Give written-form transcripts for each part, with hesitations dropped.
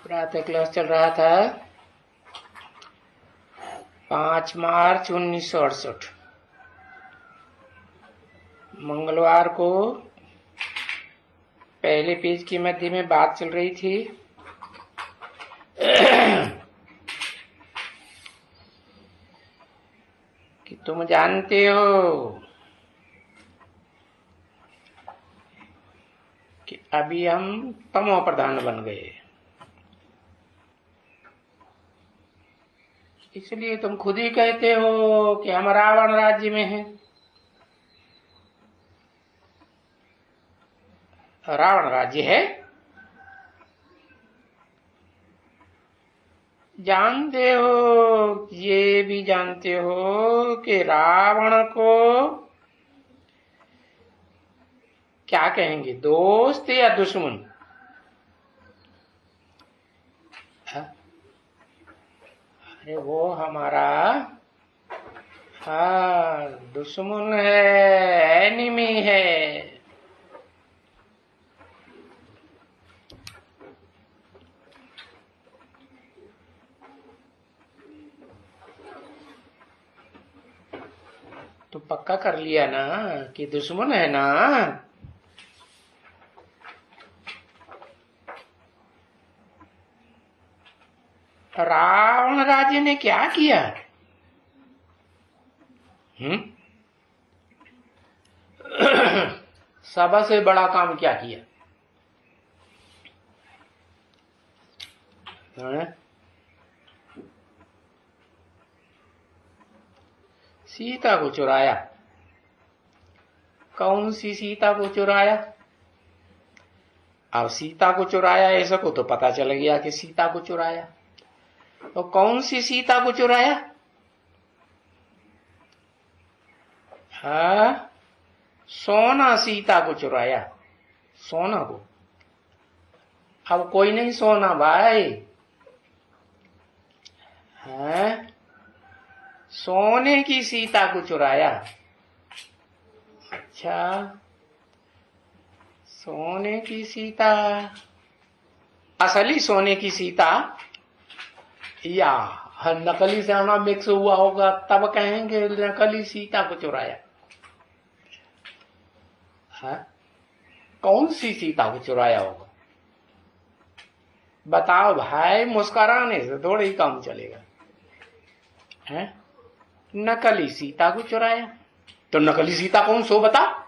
प्रातः क्लास चल रहा था 5 मार्च 1968 मंगलवार को। पहले पेज के मध्य में बात चल रही थी कि तुम जानते हो कि अभी हम तमो प्रधान बन गए, इसलिए तुम खुद ही कहते हो कि हम रावण राज्य में हैं। रावण राज्य है, जानते हो, ये भी जानते हो कि रावण को क्या कहेंगे, दोस्त या दुश्मन? अरे वो हमारा दुश्मन है, एनिमी है। तो पक्का कर लिया ना कि दुश्मन है ना? रावण राज्य ने क्या किया? सबसे बड़ा काम क्या किया? सीता को चुराया। कौन सी सीता को चुराया? अब सीता को चुराया ऐसा को तो पता चल गया कि सीता को चुराया, तो कौन सी सीता को चुराया? सोना सीता को चुराया, सोना को। अब कोई नहीं सोना भाई, सोने की सीता को चुराया। अच्छा, सोने की सीता, असली सोने की सीता या नकली सोना मिक्स हुआ होगा, तब कहेंगे नकली सीता को चुराया। कौन सी सीता को चुराया होगा? बताओ भाई, मुस्कुराने से थोड़ा ही काम चलेगा। नकली सीता को चुराया, तो नकली सीता कौन सो बता?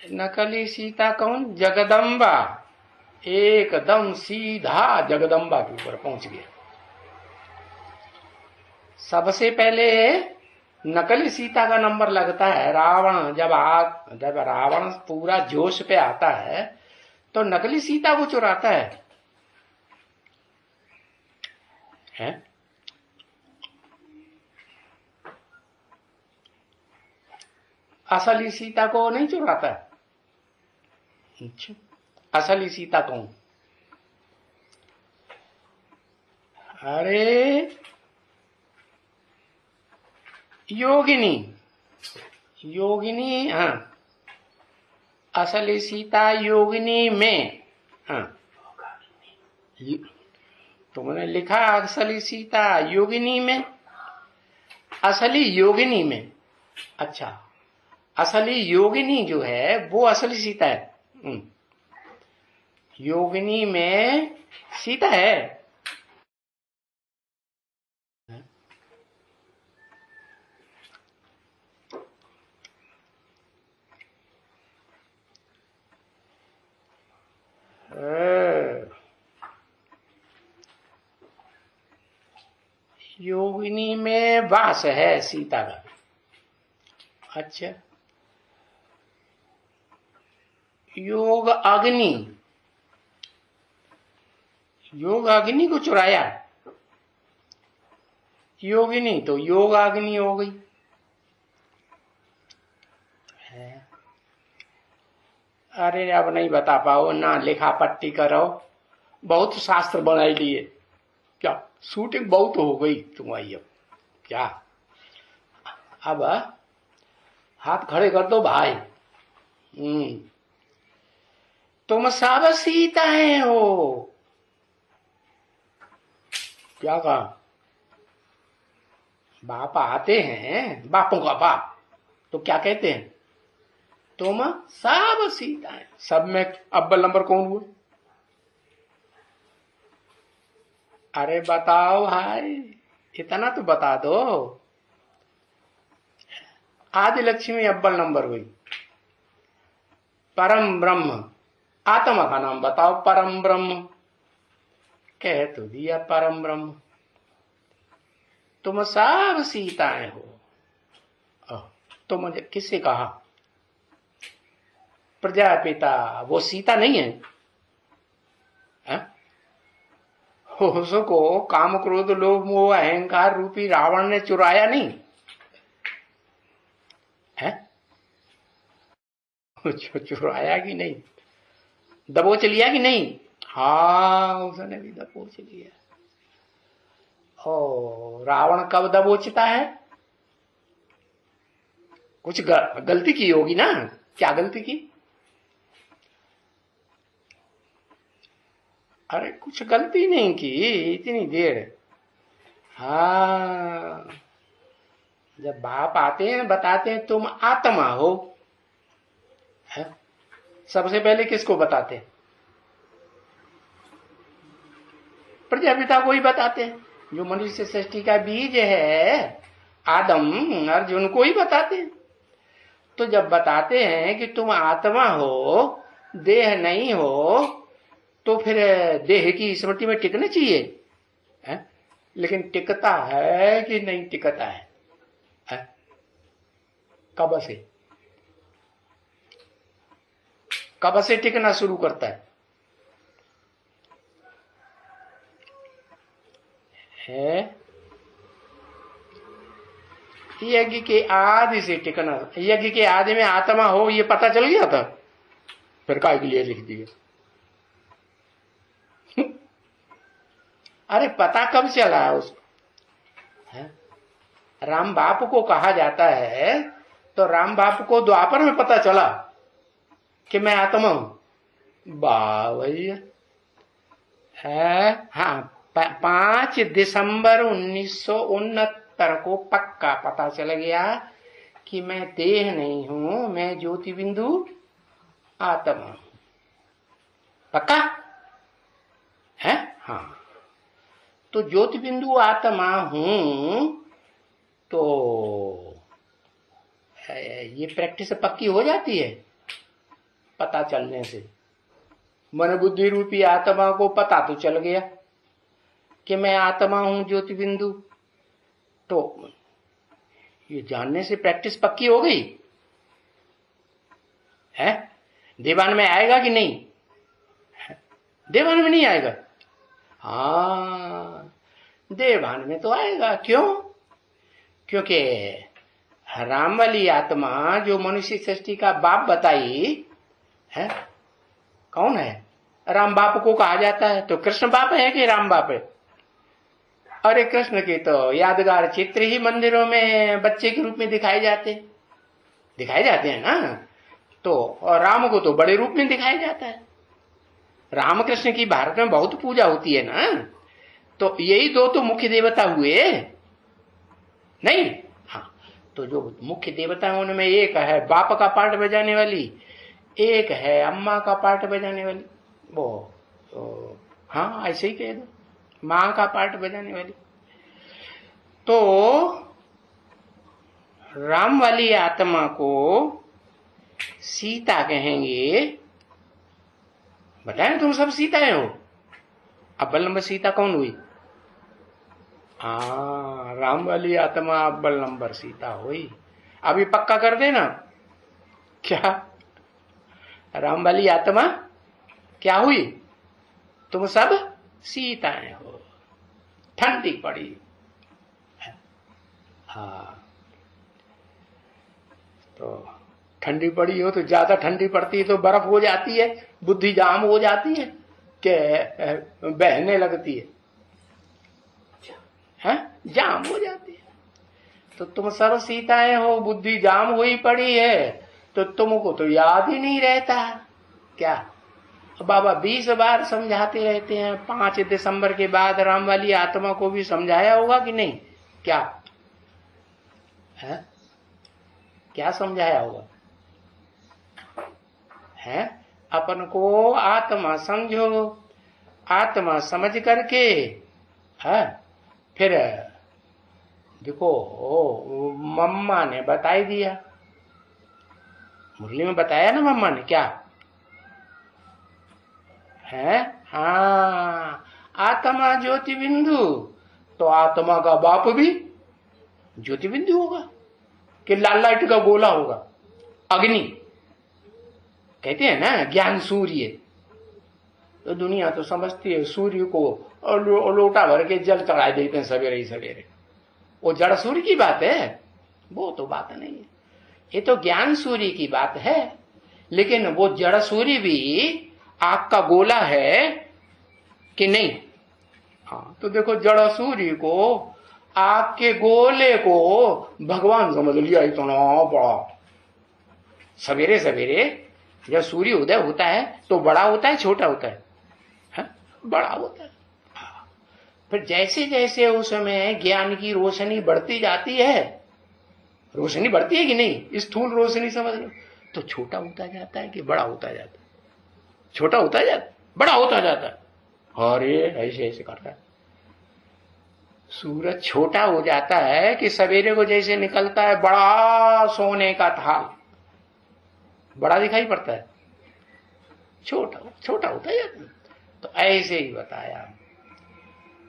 नकली सीता कौन? जगदम्बा। एकदम सीधा जगदम्बा के ऊपर पहुंच गया। सबसे पहले नकली सीता का नंबर लगता है रावण। जब रावण पूरा जोश पे आता है तो नकली सीता को चुराता है? असली सीता को नहीं चुराता है। अच्छा, असली सीता कौन? अरे योगिनी। योगिनी, असली सीता योगिनी में। तुमने लिखा असली सीता योगिनी में, असली योगिनी में। अच्छा, असली योगिनी जो है वो असली सीता है। योगिनी में सीता है। योगिनी में वास है सीता का। अच्छा, योग अग्नि, योग अग्नि को चुराया। योगिनी तो योग अग्नि हो गई। अरे अब नहीं बता पाओ ना, लिखा पट्टी करो, बहुत शास्त्र बनाई लिए क्या? शूटिंग बहुत हो गई तुम्हारी अब। क्या अब हाथ खड़े कर दो भाई। तुम सब सीताएं हो। क्या कहा? बाप आते हैं, बापों का बाप, तो क्या कहते हैं? तुम सब सीताएं। सब में अव्वल नंबर कौन हुआ? अरे बताओ भाई, इतना तो बता दो। आदि लक्ष्मी अव्वल नंबर हुई। परम ब्रह्म, आत्मा का नाम बताओ। परम ब्रह्म कह तो दिया, परम ब्रह्म। तुम सब सीताएं हो। तो मुझे किससे कहा? प्रजापिता, वो सीता नहीं है? उसको काम क्रोध लोभ मोह अहंकार रूपी रावण ने चुराया नहीं है? चुराया कि नहीं? दबोच लिया कि नहीं? हाँ, उसने भी दबोच लिया। ओ, रावण कब दबोचता है? कुछ गलती की होगी ना। क्या गलती की? अरे कुछ गलती नहीं की इतनी देर। हाँ, जब बाप आते हैं बताते हैं तुम आत्मा हो, है? सबसे पहले किसको बताते हैं? प्रजापिता को ही बताते हैं। जो मनुष्य सृष्टि का बीज है, आदम, अर्जुन को ही बताते हैं। तो जब बताते हैं कि तुम आत्मा हो, देह नहीं हो, तो फिर देह की स्मृति में टिकना चाहिए, है? लेकिन टिकता है कि नहीं टिकता है? कब से? कब से टिकना शुरू करता है? यज्ञ के आदि से टिकना। यज्ञ के आदि में आत्मा हो ये पता चल गया था, फिर काय के लिए लिख दिया? अरे पता कब चला उसको? राम बाप को कहा जाता है, तो राम बाप को द्वापर में पता चला कि मैं आत्मा हूं। वाह भैया है। हाँ, 5 दिसंबर 1969 को पक्का पता चल गया कि मैं देह नहीं हूं, मैं ज्योति बिंदु आत्मा हूं। पक्का है? हाँ, तो ज्योति बिंदु आत्मा हूं, तो ये प्रैक्टिस पक्की हो जाती है पता चलने से। मन बुद्धि रूपी आत्मा को पता तो चल गया कि मैं आत्मा हूं ज्योति बिंदु, तो ये जानने से प्रैक्टिस पक्की हो गई है। दीवान में आएगा कि नहीं? दीवान में नहीं आएगा? हाँ, देवान में तो आएगा। क्यों? क्योंकि राम वाली आत्मा जो मनुष्य सृष्टि का बाप बताई है, कौन है? राम बाप को कहा जाता है। तो कृष्ण बाप है कि राम बाप है? अरे कृष्ण के तो यादगार चित्र ही मंदिरों में बच्चे के रूप में दिखाए जाते हैं ना। तो और राम को तो बड़े रूप में दिखाया जाता है। रामकृष्ण की भारत में बहुत पूजा होती है ना, तो यही दो तो मुख्य देवता हुए नहीं? हाँ, तो जो मुख्य देवता है उनमें एक है बाप का पार्ट बजाने वाली, एक है अम्मा का पार्ट बजाने वाली। वो तो हाँ, ऐसे ही कह दो, मां का पार्ट बजाने वाली। तो राम वाली आत्मा को सीता कहेंगे। बताएं तुम सब सीताएं हो। अव्वल नंबर सीता कौन हुई? हाँ, राम वाली आत्मा अव्वल नंबर सीता हुई। अभी पक्का कर देना। क्या? राम वाली आत्मा क्या हुई? तुम सब सीताएं हो। ठंडी पड़ी। हाँ, तो ठंडी पड़ी हो तो ज्यादा ठंडी पड़ती है तो बर्फ हो जाती है, बुद्धि जाम हो जाती है कि बहने लगती है। जाम हो जाती है। तो तुम सर्व सीताएं हो, बुद्धि जाम हुई पड़ी है, तो तुमको तो याद ही नहीं रहता क्या? बाबा 20 बार समझाते रहते हैं। 5 दिसंबर के बाद राम वाली आत्मा को भी समझाया होगा कि नहीं? क्या है? क्या समझाया होगा? है अपन को आत्मा समझो, आत्मा समझ करके है फिर देखो मम्मा ने बता ही दिया, मुरली में बताया ना मम्मा ने क्या है? हाँ, आत्मा ज्योति बिंदु, तो आत्मा का बाप भी ज्योति बिंदु होगा कि लाल लाइट का गोला होगा? अग्नि कहते हैं ना, ज्ञान सूर्य। तो दुनिया तो समझती है सूर्य को लोटा भर के जल चढ़ा देते हैं सवेरे ही सवेरे। वो जड़ सूर्य की बात है, वो तो बात नहीं है। ये तो ज्ञान सूर्य की बात है। लेकिन वो जड़ सूर्य भी आग का गोला है कि नहीं? हाँ, तो देखो जड़ सूर्य को, आग के गोले को भगवान समझ लिया इतना बड़ा। सवेरे सवेरे जब सूर्य उदय होता है तो बड़ा होता है छोटा होता है? बड़ा होता है। फिर जैसे जैसे उसमें ज्ञान की रोशनी बढ़ती जाती है, रोशनी बढ़ती है कि नहीं, स्थूल रोशनी समझ लो, तो छोटा होता जाता है कि बड़ा होता जाता है? छोटा होता जाता, बड़ा होता जाता है। अरे ऐसे ऐसे करता है। सूरज छोटा हो जाता है कि सवेरे को जैसे निकलता है बड़ा सोने का थाल, बड़ा दिखाई पड़ता है? छोटा छोटा होता जाता है। तो ऐसे ही बताया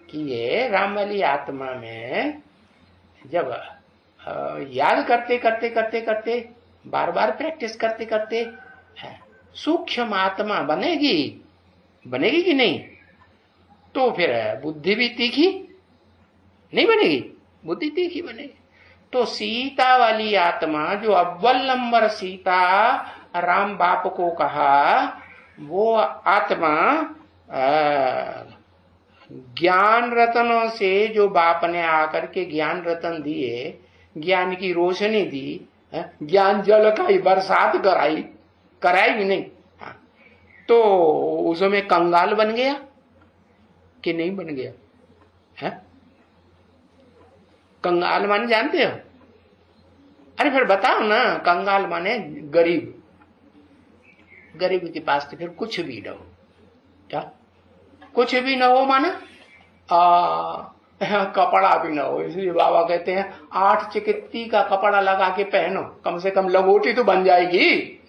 कि ये राम वाली आत्मा में जब याद करते करते करते करते, बार बार प्रैक्टिस करते करते सूक्ष्म आत्मा बनेगी, बनेगी कि नहीं? तो फिर बुद्धि भी तीखी नहीं बनेगी? बुद्धि तीखी बनेगी। तो सीता वाली आत्मा जो अव्वल नंबर सीता राम बाप को कहा, वो आत्मा ज्ञान रतनों से, जो बाप ने आकर के ज्ञान रतन दिए, ज्ञान की रोशनी दी, ज्ञान जल का ही बरसात कराई भी नहीं, तो उसमें कंगाल बन गया कि नहीं बन गया? है कंगाल माने जानते हो? अरे फिर बताओ ना, कंगाल माने गरीब। गरीब के पास तो फिर कुछ भी न हो। क्या कुछ भी न हो माना? कपड़ा भी न हो। इसलिए बाबा कहते हैं 8 चिकित्ती का कपड़ा लगा के पहनो, कम से कम लंगोटी तो बन जाएगी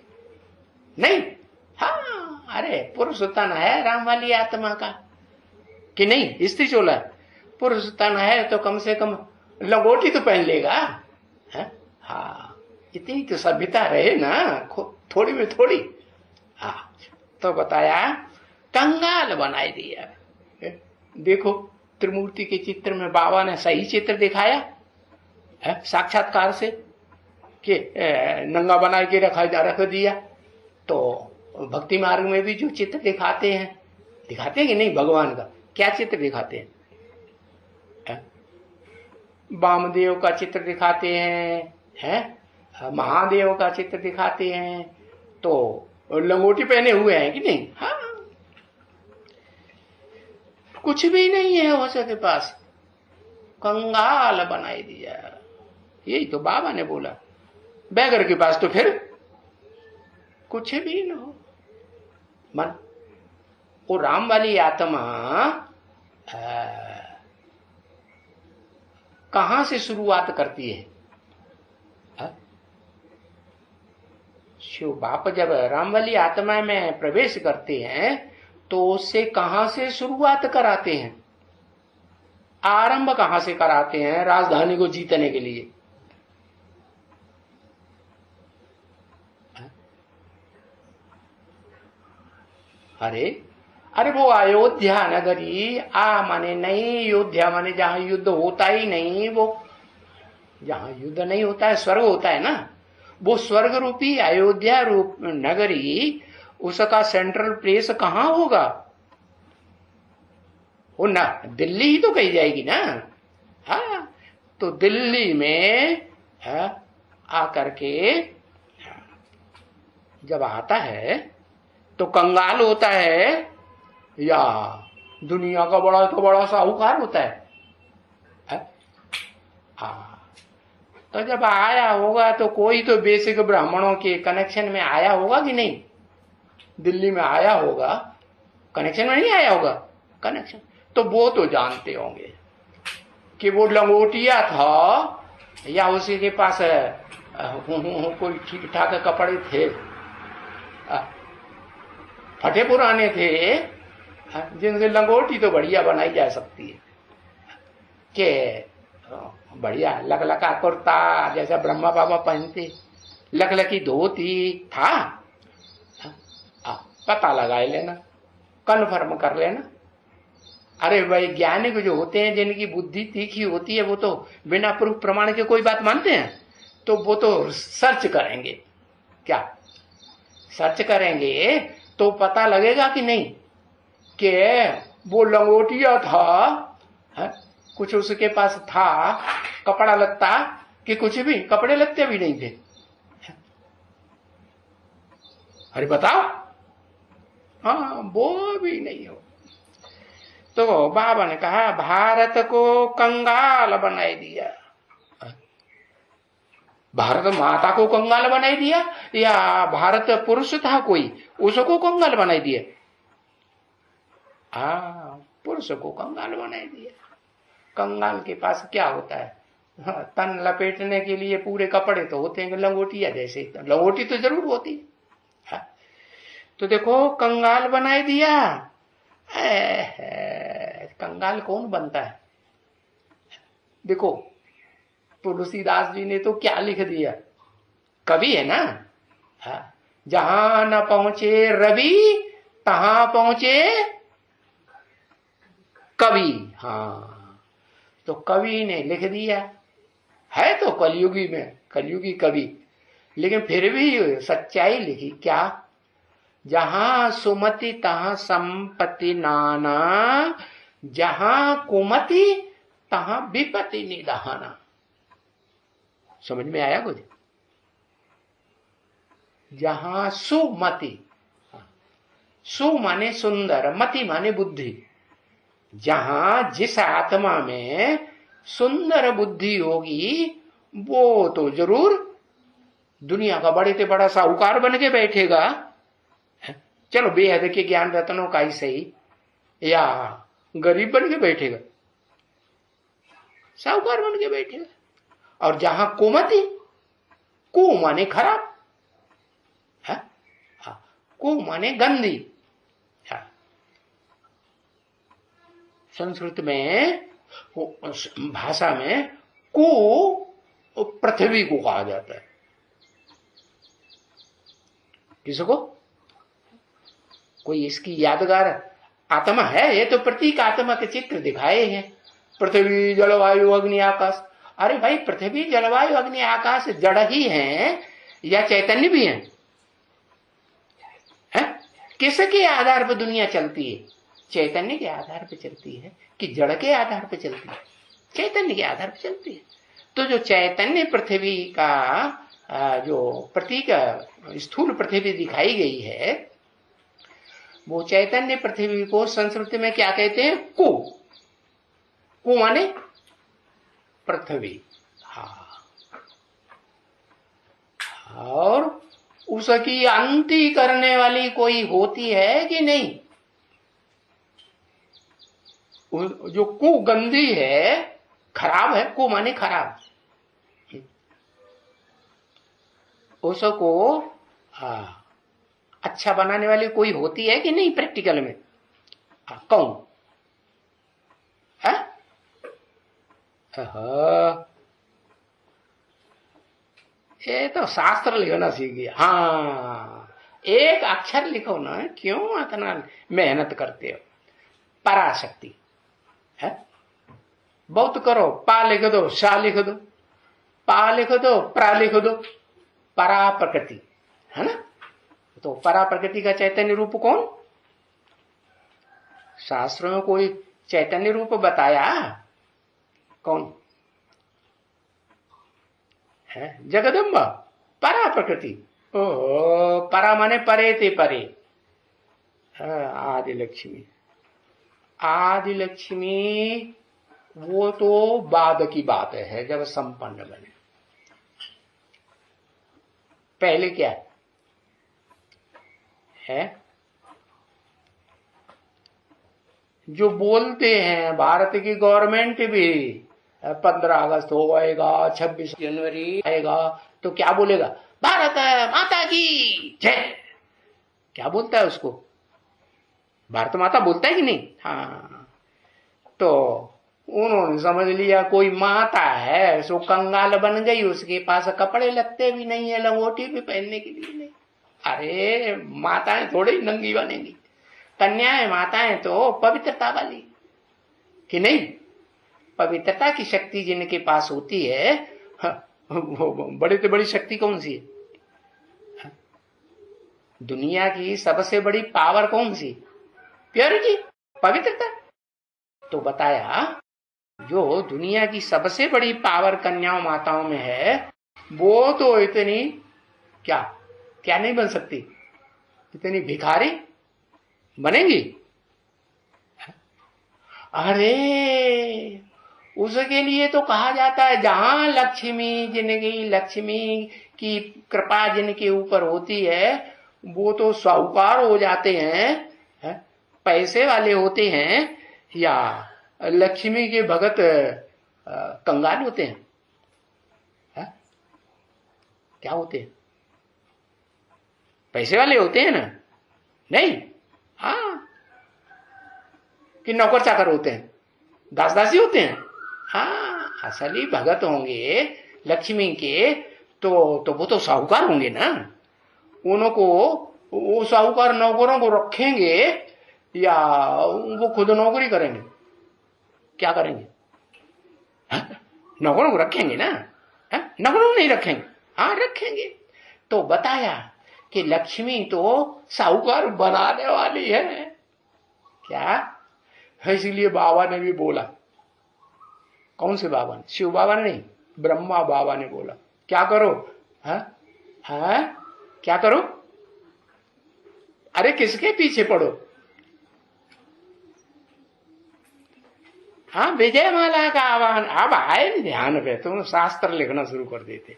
नहीं? हाँ, अरे पुरुष तन है राम वाली आत्मा का कि नहीं? स्त्री चोला पुरुष तन है तो कम से कम लंगोटी तो पहन लेगा। हाँ, इतनी तो सभ्यता रहे ना, थोड़ी में थोड़ी। हाँ, तो बताया कंगाल बनाई दिया। देखो त्रिमूर्ति के चित्र में बाबा ने सही चित्र दिखाया है, साक्षात्कार से कि नंगा बना के रख दिया। तो भक्ति मार्ग में भी जो चित्र दिखाते हैं कि नहीं भगवान का, क्या चित्र दिखाते हैं? वामदेव का चित्र दिखाते हैं, महादेव का चित्र दिखाते हैं, तो लंगोटी पहने हुए हैं कि नहीं? हाँ, कुछ भी नहीं है उसके पास, कंगाल बनाई दिया। यही तो बाबा ने बोला, बैगर के पास तो फिर कुछ भी न हो। मन वो राम वाली आत्मा कहां से शुरुआत करती है? शिव बाप जब राम वाली आत्मा में प्रवेश करते हैं तो उससे कहां से शुरुआत कराते हैं? आरंभ कहां से कराते हैं राजधानी को जीतने के लिए? अरे वो अयोध्या नगरी, माने नहीं, अयोध्या माने जहां युद्ध होता ही नहीं, वो जहां युद्ध नहीं होता है स्वर्ग होता है ना, वो स्वर्ग रूपी अयोध्या रूप नगरी, उसका सेंट्रल प्लेस कहां होगा? वो ना दिल्ली ही तो कही जाएगी ना। हाँ, तो दिल्ली में आकर के जब आता है तो कंगाल होता है या दुनिया का बड़ा तो बड़ा साहूकार होता है? तो जब आया होगा तो कोई तो बेसिक ब्राह्मणों के कनेक्शन में आया होगा कि नहीं? दिल्ली में आया होगा, कनेक्शन में नहीं आया होगा? कनेक्शन तो वो तो जानते होंगे कि वो लंगोटिया था या उसी के पास कोई ठीक ठाक कपड़े थे, फटे पुराने थे, जिनसे लंगोटी तो बढ़िया बनाई जा सकती है कि बढ़िया लकलका कुर्ता जैसा ब्रह्मा बाबा पहनते, लकलकी धोती था। पता लगा लेना, कन्फर्म कर लेना। अरे वैज्ञानिक जो होते हैं, जिनकी बुद्धि तीखी होती है, वो तो बिना प्रूफ प्रमाण के कोई बात मानते हैं? तो वो तो सर्च करेंगे। क्या सर्च करेंगे? तो पता लगेगा कि नहीं कि वो लंगोटिया था, कुछ उसके पास था कपड़ा लत्ता, कि कुछ भी कपड़े लत्ते भी नहीं थे। अरे बताओ, हाँ वो भी नहीं हो। तो बाबा ने कहा भारत को कंगाल बनाई दिया। भारत माता को कंगाल बनाई दिया या भारत पुरुष था कोई, उसको कंगाल बनाई दिया? हाँ, पुरुष को कंगाल बनाई दिया। कंगाल के पास क्या होता है? हाँ, तन लपेटने के लिए पूरे कपड़े तो होते हैं लंगोटिया जैसे, लंगोटी तो जरूर होती है। हाँ, तो देखो कंगाल बनाई दिया। कंगाल कौन बनता है? देखो तुलसीदास जी ने तो क्या लिख दिया, कवि है ना। हाँ, जहां न पहुंचे रवि तहां पहुंचे कवि। हाँ, तो कवि ने लिख दिया है, तो कलयुगी में कलयुगी कवि, लेकिन फिर भी सच्चाई लिखी क्या? जहां सुमति तहां संपत्ति नाना, जहां कुमति तहां विपत्ति निधाना। समझ में आया कुछ? जहां सुमति, सु माने सुंदर, मति माने बुद्धि। जहां जिस आत्मा में सुंदर बुद्धि होगी वो तो जरूर दुनिया का बड़े से बड़ा साहूकार बन के बैठेगा। चलो बेहद के ज्ञान रत्नों का ही सही, या गरीब बन के बैठेगा, साहूकार बन के बैठेगा। और जहां कुमति, कु माने खराब, कु माने गंदी। संस्कृत में भाषा में कु पृथ्वी को कहा जाता है। किसको? कोई इसकी यादगार आत्मा है? ये तो प्रतीक आत्मा के चित्र दिखाए हैं, पृथ्वी जलवायु अग्नि आकाश। अरे भाई, पृथ्वी जलवायु अग्नि आकाश जड़ ही हैं या चैतन्य भी हैं? किसके आधार पर दुनिया चलती है? चैतन्य के आधार पर चलती है कि जड़ के आधार पर चलती है? चैतन्य के आधार पर चलती है। तो जो चैतन्य पृथ्वी का जो प्रतीक स्थूल पृथ्वी दिखाई गई है, वो चैतन्य पृथ्वी को संस्कृत में क्या कहते हैं? कु। कु माने पृथ्वी। हाँ, और उसकी अंति करने वाली कोई होती है कि नहीं? जो कु गंदी है, खराब है, कु माने खराब, उसको अच्छा बनाने वाली कोई होती है कि नहीं प्रैक्टिकल में? कौन है? ये तो शास्त्र लिखना सीख गया। हाँ, एक अक्षर लिखो ना, क्यों इतना मेहनत करते हो? पराशक्ति है, बहुत करो, पा लिख दो, शा लिख दो, पा लिख दो, प्रा लिख दो, परा प्रकृति है ना। तो परा प्रकृति का चैतन्य रूप कौन? शास्त्रों में कोई चैतन्य रूप बताया? कौन? है जगदम्बा, परा प्रकृति। ओहो, परा माने परे ते परे। आदि लक्ष्मी, आदि लक्ष्मी वो तो बाद की बात है जब संपन्न बने। पहले क्या है? जो बोलते हैं भारत की गवर्नमेंट भी 15 अगस्त होएगा, 26 जनवरी आएगा तो क्या बोलेगा? भारत माता की जय। क्या बोलता है उसको? भारत माता बोलता है कि नहीं? हाँ, तो उन्होंने समझ लिया कोई माता है सो कंगाल बन गई, उसके पास कपड़े लगते भी नहीं है, लंगोटी भी पहनने के लिए नहीं। अरे माताएं थोड़ी नंगी बनेंगी, कन्याएं माताएं तो पवित्रता वाली कि नहीं? पवित्रता की शक्ति जिनके पास होती है, वो बड़े से बड़ी शक्ति कौन सी है? दुनिया की सबसे बड़ी पावर कौन सी? प्योरिटी, पवित्रता। तो बताया जो दुनिया की सबसे बड़ी पावर कन्याओं माताओं में है, वो तो इतनी क्या क्या नहीं बन सकती? इतनी भिखारी बनेंगी? अरे उसके लिए तो कहा जाता है जहां लक्ष्मी, जिनकी लक्ष्मी की कृपा जिनके ऊपर होती है वो तो साहूकार हो जाते हैं, पैसे वाले होते हैं, या लक्ष्मी के भगत कंगाल होते हैं? क्या होते हैं? पैसे वाले होते हैं ना? नहीं, हाँ, कि नौकर चाकर होते हैं, दास दासी होते हैं? हाँ, असली भगत होंगे लक्ष्मी के तो वो तो साहूकार होंगे ना। उनको वो साहूकार नौकरों को रखेंगे या वो खुद नौकरी करेंगे? क्या करेंगे? नौकरों को रखेंगे ना, नौकरों को नहीं रखेंगे? हाँ रखेंगे। तो बताया कि लक्ष्मी तो साहूकार बनाने वाली है। क्या? इसलिए बाबा ने भी बोला। कौन से बाबा ने? शिव बाबा ने नहीं, ब्रह्मा बाबा ने बोला क्या करो? क्या करो? अरे किसके पीछे पड़ो? हाँ, विजय माला का आह्वान। अब आए ध्यान पे, तुम शास्त्र लिखना शुरू कर देते।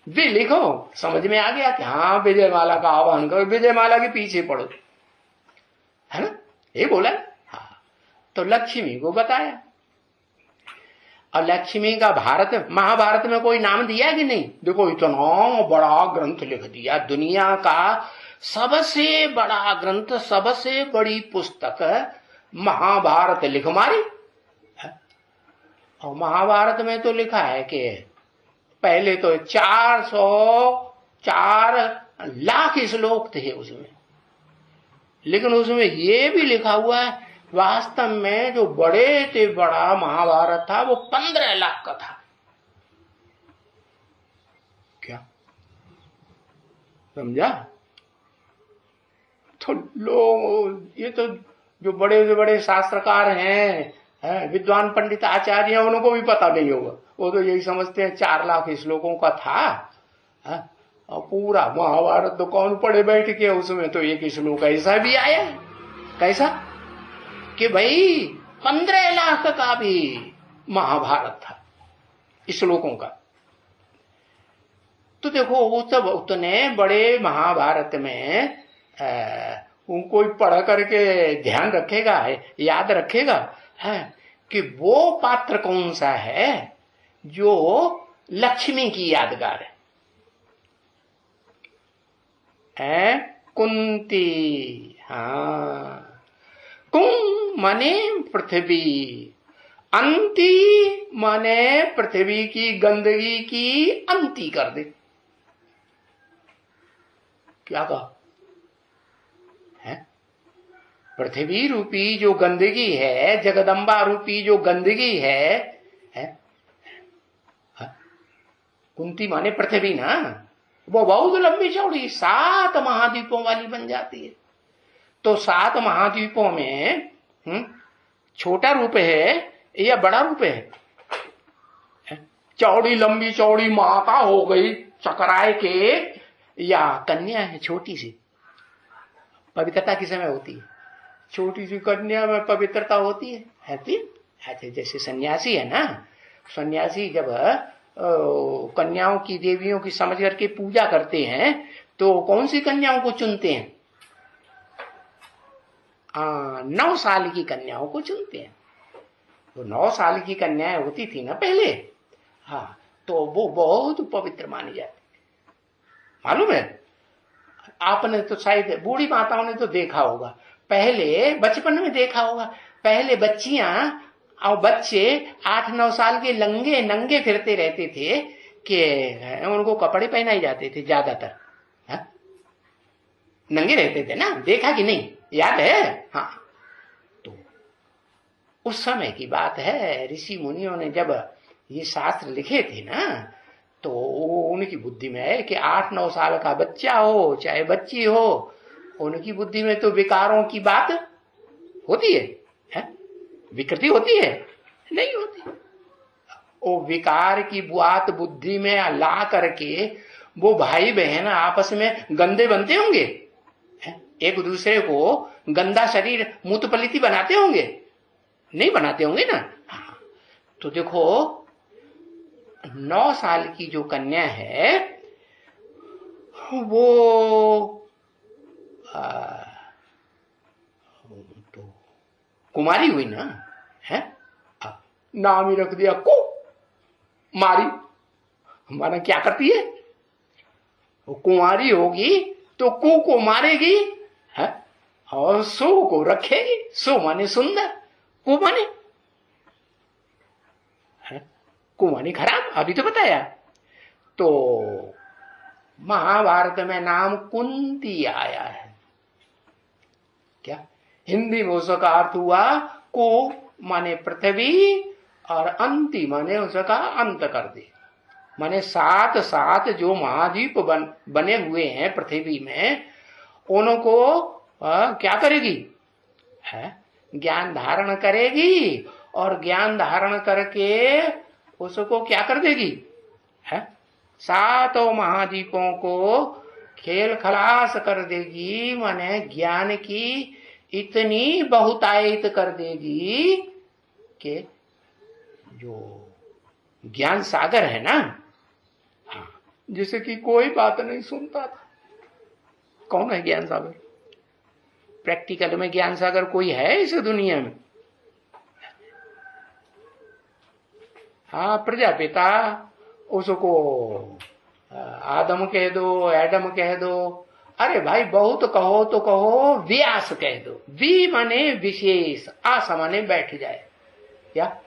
भी लिखो, समझ में आ गया कि हाँ विजय माला का आह्वान करो, विजय माला के पीछे पड़ो, है ना? ये बोला। हाँ, तो लक्ष्मी को बताया। और लक्ष्मी का भारत महाभारत में कोई नाम दिया कि नहीं? देखो इतना बड़ा ग्रंथ लिख दिया, दुनिया का सबसे बड़ा ग्रंथ, सबसे बड़ी पुस्तक महाभारत लिख मारी। और महाभारत में तो लिखा है कि पहले तो 404 लाख श्लोक थे उसमें, लेकिन उसमें ये भी लिखा हुआ है वास्तव में जो बड़े से बड़ा महाभारत था वो 15 लाख का था। क्या समझा? तो लोग, ये तो जो बड़े से बड़े शास्त्रकार हैं, विद्वान पंडित आचार्य, उनको भी पता नहीं होगा। वो तो यही समझते हैं 4 लाख श्लोकों का था। और पूरा महाभारत तो कौन पढ़े बैठ के, उसमें तो एक श्लोक ऐसा भी आया। कैसा? कि भाई 15 लाख का भी महाभारत था श्लोकों का। तो देखो वो सब उतने बड़े महाभारत में कोई पढ़ करके ध्यान रखेगा, याद रखेगा है कि वो पात्र कौन सा है जो लक्ष्मी की यादगार है? कुंती। हाँ, कुं माने पृथ्वी, अंती माने पृथ्वी की गंदगी की अंती कर दे। क्या कहा है? पृथ्वी रूपी जो गंदगी है, जगदम्बा रूपी जो गंदगी है? कुंती माने पृथ्वी ना, वो बहुत लंबी चौड़ी 7 महाद्वीपों वाली बन जाती है। तो 7 महाद्वीपों में छोटा रूप है या बड़ा रूप है? चौड़ी लंबी चौड़ी माता हो गई चकराए के, या कन्या है छोटी सी? पवित्रता किस समय होती है? छोटी सी कन्या में पवित्रता होती है। ऐसे जैसे सन्यासी है ना, सन्यासी जब कन्याओं की देवियों की समझ करके पूजा करते हैं तो कौन सी कन्याओं को चुनते हैं? 9 साल की कन्याओं को चुनते हैं। तो 9 साल की कन्याएं होती थी ना पहले, हाँ, तो वो बहुत पवित्र मानी जाती, मालूम है? आपने तो शायद बूढ़ी माताओं ने तो देखा होगा, पहले बचपन में देखा होगा, पहले बच्चियां और बच्चे 8-9 साल के लंगे नंगे फिरते रहते थे कि उनको कपड़े पहनाए जाते थे ज्यादातर, नंगे रहते थे ना, देखा कि नहीं, याद है? हाँ, तो उस समय की बात है, ऋषि मुनियों ने जब ये शास्त्र लिखे थे ना, तो उनकी बुद्धि में है कि 8-9 साल का बच्चा हो चाहे बच्ची हो, उनकी बुद्धि में तो विकारों की बात होती है? विकृति होती है? नहीं होती। वो विकार की बात बुद्धि में ला करके वो भाई बहन आपस में गंदे बनते होंगे, एक दूसरे को गंदा शरीर मूत्रपलिति बनाते होंगे? नहीं बनाते होंगे ना। हाँ, तो देखो 9 साल की जो कन्या है वो तो कुमारी हुई ना, है? नाम ही रख दिया को मारी, माना क्या करती है? वो कुमारी होगी तो को मारेगी, है? और सो को रखेगी। सो माने सुंदर, को माने कुमारी खराब, अभी तो बताया। तो महाभारत में नाम कुंती आया है, क्या? हिंदी में उसका अर्थ हुआ को माने पृथ्वी और अंति माने उसका अंत कर दे, माने 7 जो महाद्वीप बने हुए हैं पृथ्वी में, उनको क्या करेगी? है ज्ञान धारण करेगी, और ज्ञान धारण करके उसको क्या कर देगी? है 7 महाद्वीपों को खेल खलास कर देगी, माने ज्ञान की इतनी बहुतायत कर देगी कि जो ज्ञान सागर है ना, हाँ, जिसे कि कोई बात नहीं सुनता था। कौन है ज्ञान सागर? प्रैक्टिकल में ज्ञान सागर कोई है इस दुनिया में? हाँ, प्रजापिता, उसको आदम कह दो, एडम कह दो, अरे भाई बहुत कहो तो कहो व्यास कह दो। वी माने विशेष, आस माने बैठ जाए, क्या?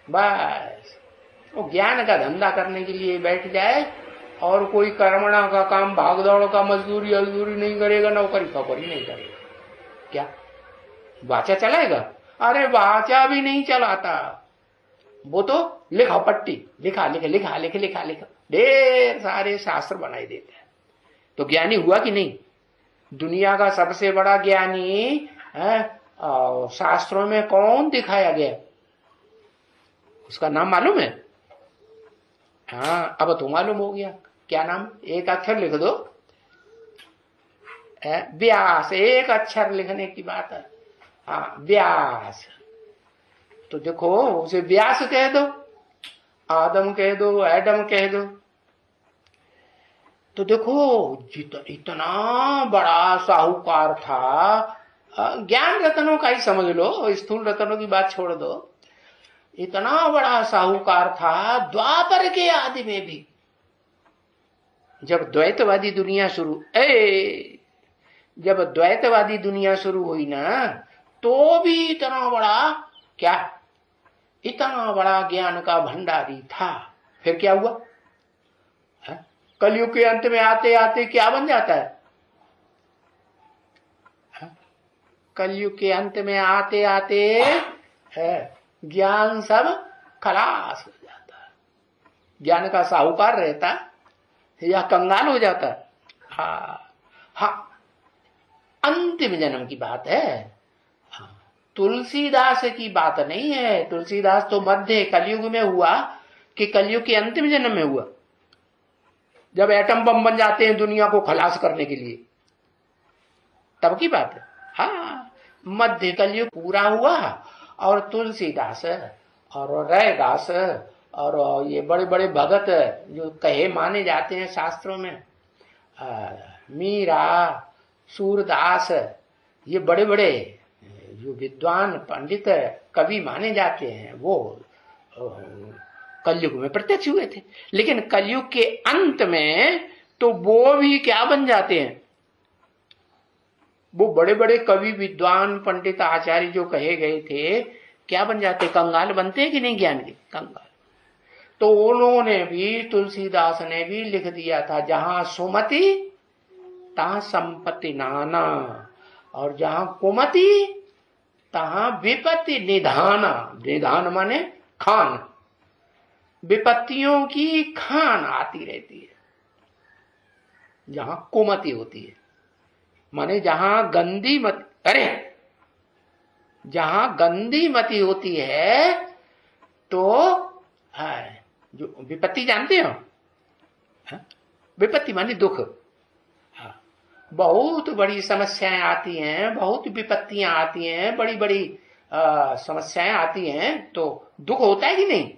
बस वो ज्ञान का धंधा करने के लिए बैठ जाए, और कोई कर्मणा का काम, भागदौड़ का, मजदूरी अजदूरी नहीं करेगा, नौकरी फौकरी नहीं करेगा, क्या वाचा चलाएगा? अरे वाचा भी नहीं चलाता, वो तो लिखा पट्टी, लिखा लिखा लिखा लिखा लिखा लिखा ढेर सारे शास्त्र बनाई देते हैं। तो ज्ञानी हुआ कि नहीं? दुनिया का सबसे बड़ा ज्ञानी शास्त्रों में कौन दिखाया गया? उसका नाम मालूम है? हाँ, अब तो मालूम हो गया। क्या नाम? एक अक्षर लिख दो। व्यास, एक अक्षर लिखने की बात है। हाँ, व्यास। तो देखो उसे व्यास कह दो, आदम कह दो, एडम कह दो, तो देखो इतना बड़ा साहूकार था। ज्ञान रत्नों का ही समझ लो, स्थूल रत्नों की बात छोड़ दो। इतना बड़ा साहूकार था द्वापर के आदि में भी, जब द्वैतवादी दुनिया शुरू हुई ना, तो भी इतना बड़ा, क्या इतना बड़ा ज्ञान का भंडारी था। फिर क्या हुआ? कलयुग के अंत में आते आते क्या बन जाता है? कलयुग के अंत में आते आते ज्ञान सब खलास हो जाता है। ज्ञान का साहूकार रहता या कंगाल हो जाता है। हाँ, अंतिम जन्म की बात है। तुलसीदास की बात नहीं है। तुलसीदास तो मध्य कलयुग में हुआ, कि कलयुग के अंतिम जन्म में हुआ, जब एटम बम बन जाते हैं दुनिया को खलास करने के लिए, तब की बात है। हाँ, मध्य कलयुग पूरा हुआ और तुलसीदास और रैदास और ये बड़े बड़े भगत जो कहे माने जाते हैं शास्त्रों में, मीरा, सूरदास, ये बड़े बड़े जो विद्वान पंडित कवि माने जाते हैं, वो कलयुग में प्रत्यक्ष हुए थे। लेकिन कलयुग के अंत में तो वो भी क्या बन जाते हैं, वो बड़े बड़े कवि विद्वान पंडित आचार्य जो कहे गए थे, क्या बन जाते, कंगाल बनते हैं कि नहीं, ज्ञान के कंगाल। तो उन्होंने भी, तुलसीदास ने भी लिख दिया था, जहां सुमति तहां संपत्ति नाना, और जहां कुमति तहां विपत्ति निधाना। निधान माने खान, विपत्तियों की खान आती रहती है जहां कुमति होती है, माने जहां गंदी मति, अरे जहां गंदी मति होती है तो जो विपत्ति जानते हो, विपत्ति माने दुख, बहुत बड़ी समस्याएं आती हैं, बहुत विपत्तियां आती हैं, बड़ी बड़ी समस्याएं आती हैं, तो दुख होता है कि नहीं,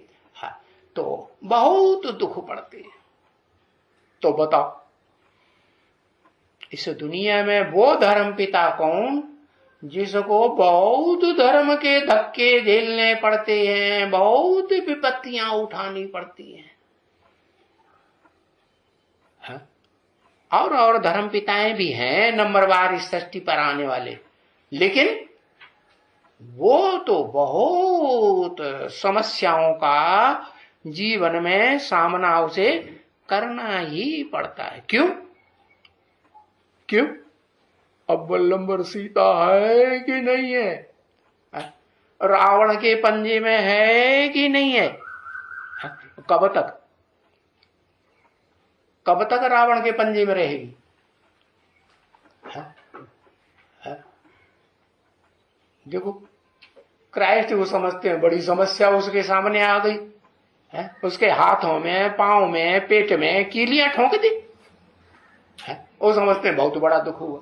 तो बहुत दुख पड़ते हैं। तो बताओ इस दुनिया में वो धर्म पिता कौन जिसको बहुत धर्म के धक्के झेलने पड़ते हैं, बहुत विपत्तियां उठानी पड़ती हैं। और धर्म पिताएं भी हैं नंबरवार इस सृष्टि पर आने वाले, लेकिन वो तो बहुत समस्याओं का जीवन में सामना उसे करना ही पड़ता है। क्यों क्यों? अव्वल नंबर सीता है कि नहीं है, रावण के पंजे में है कि नहीं है, कब तक रावण के पंजे में रहेगी? देखो क्राइस्ट को समझते हैं, बड़ी समस्या उसके सामने आ गई है, उसके हाथों में, पांव में, पेट में कीलियां ठोंक दी, वो समझते हैं बहुत बड़ा दुख हुआ।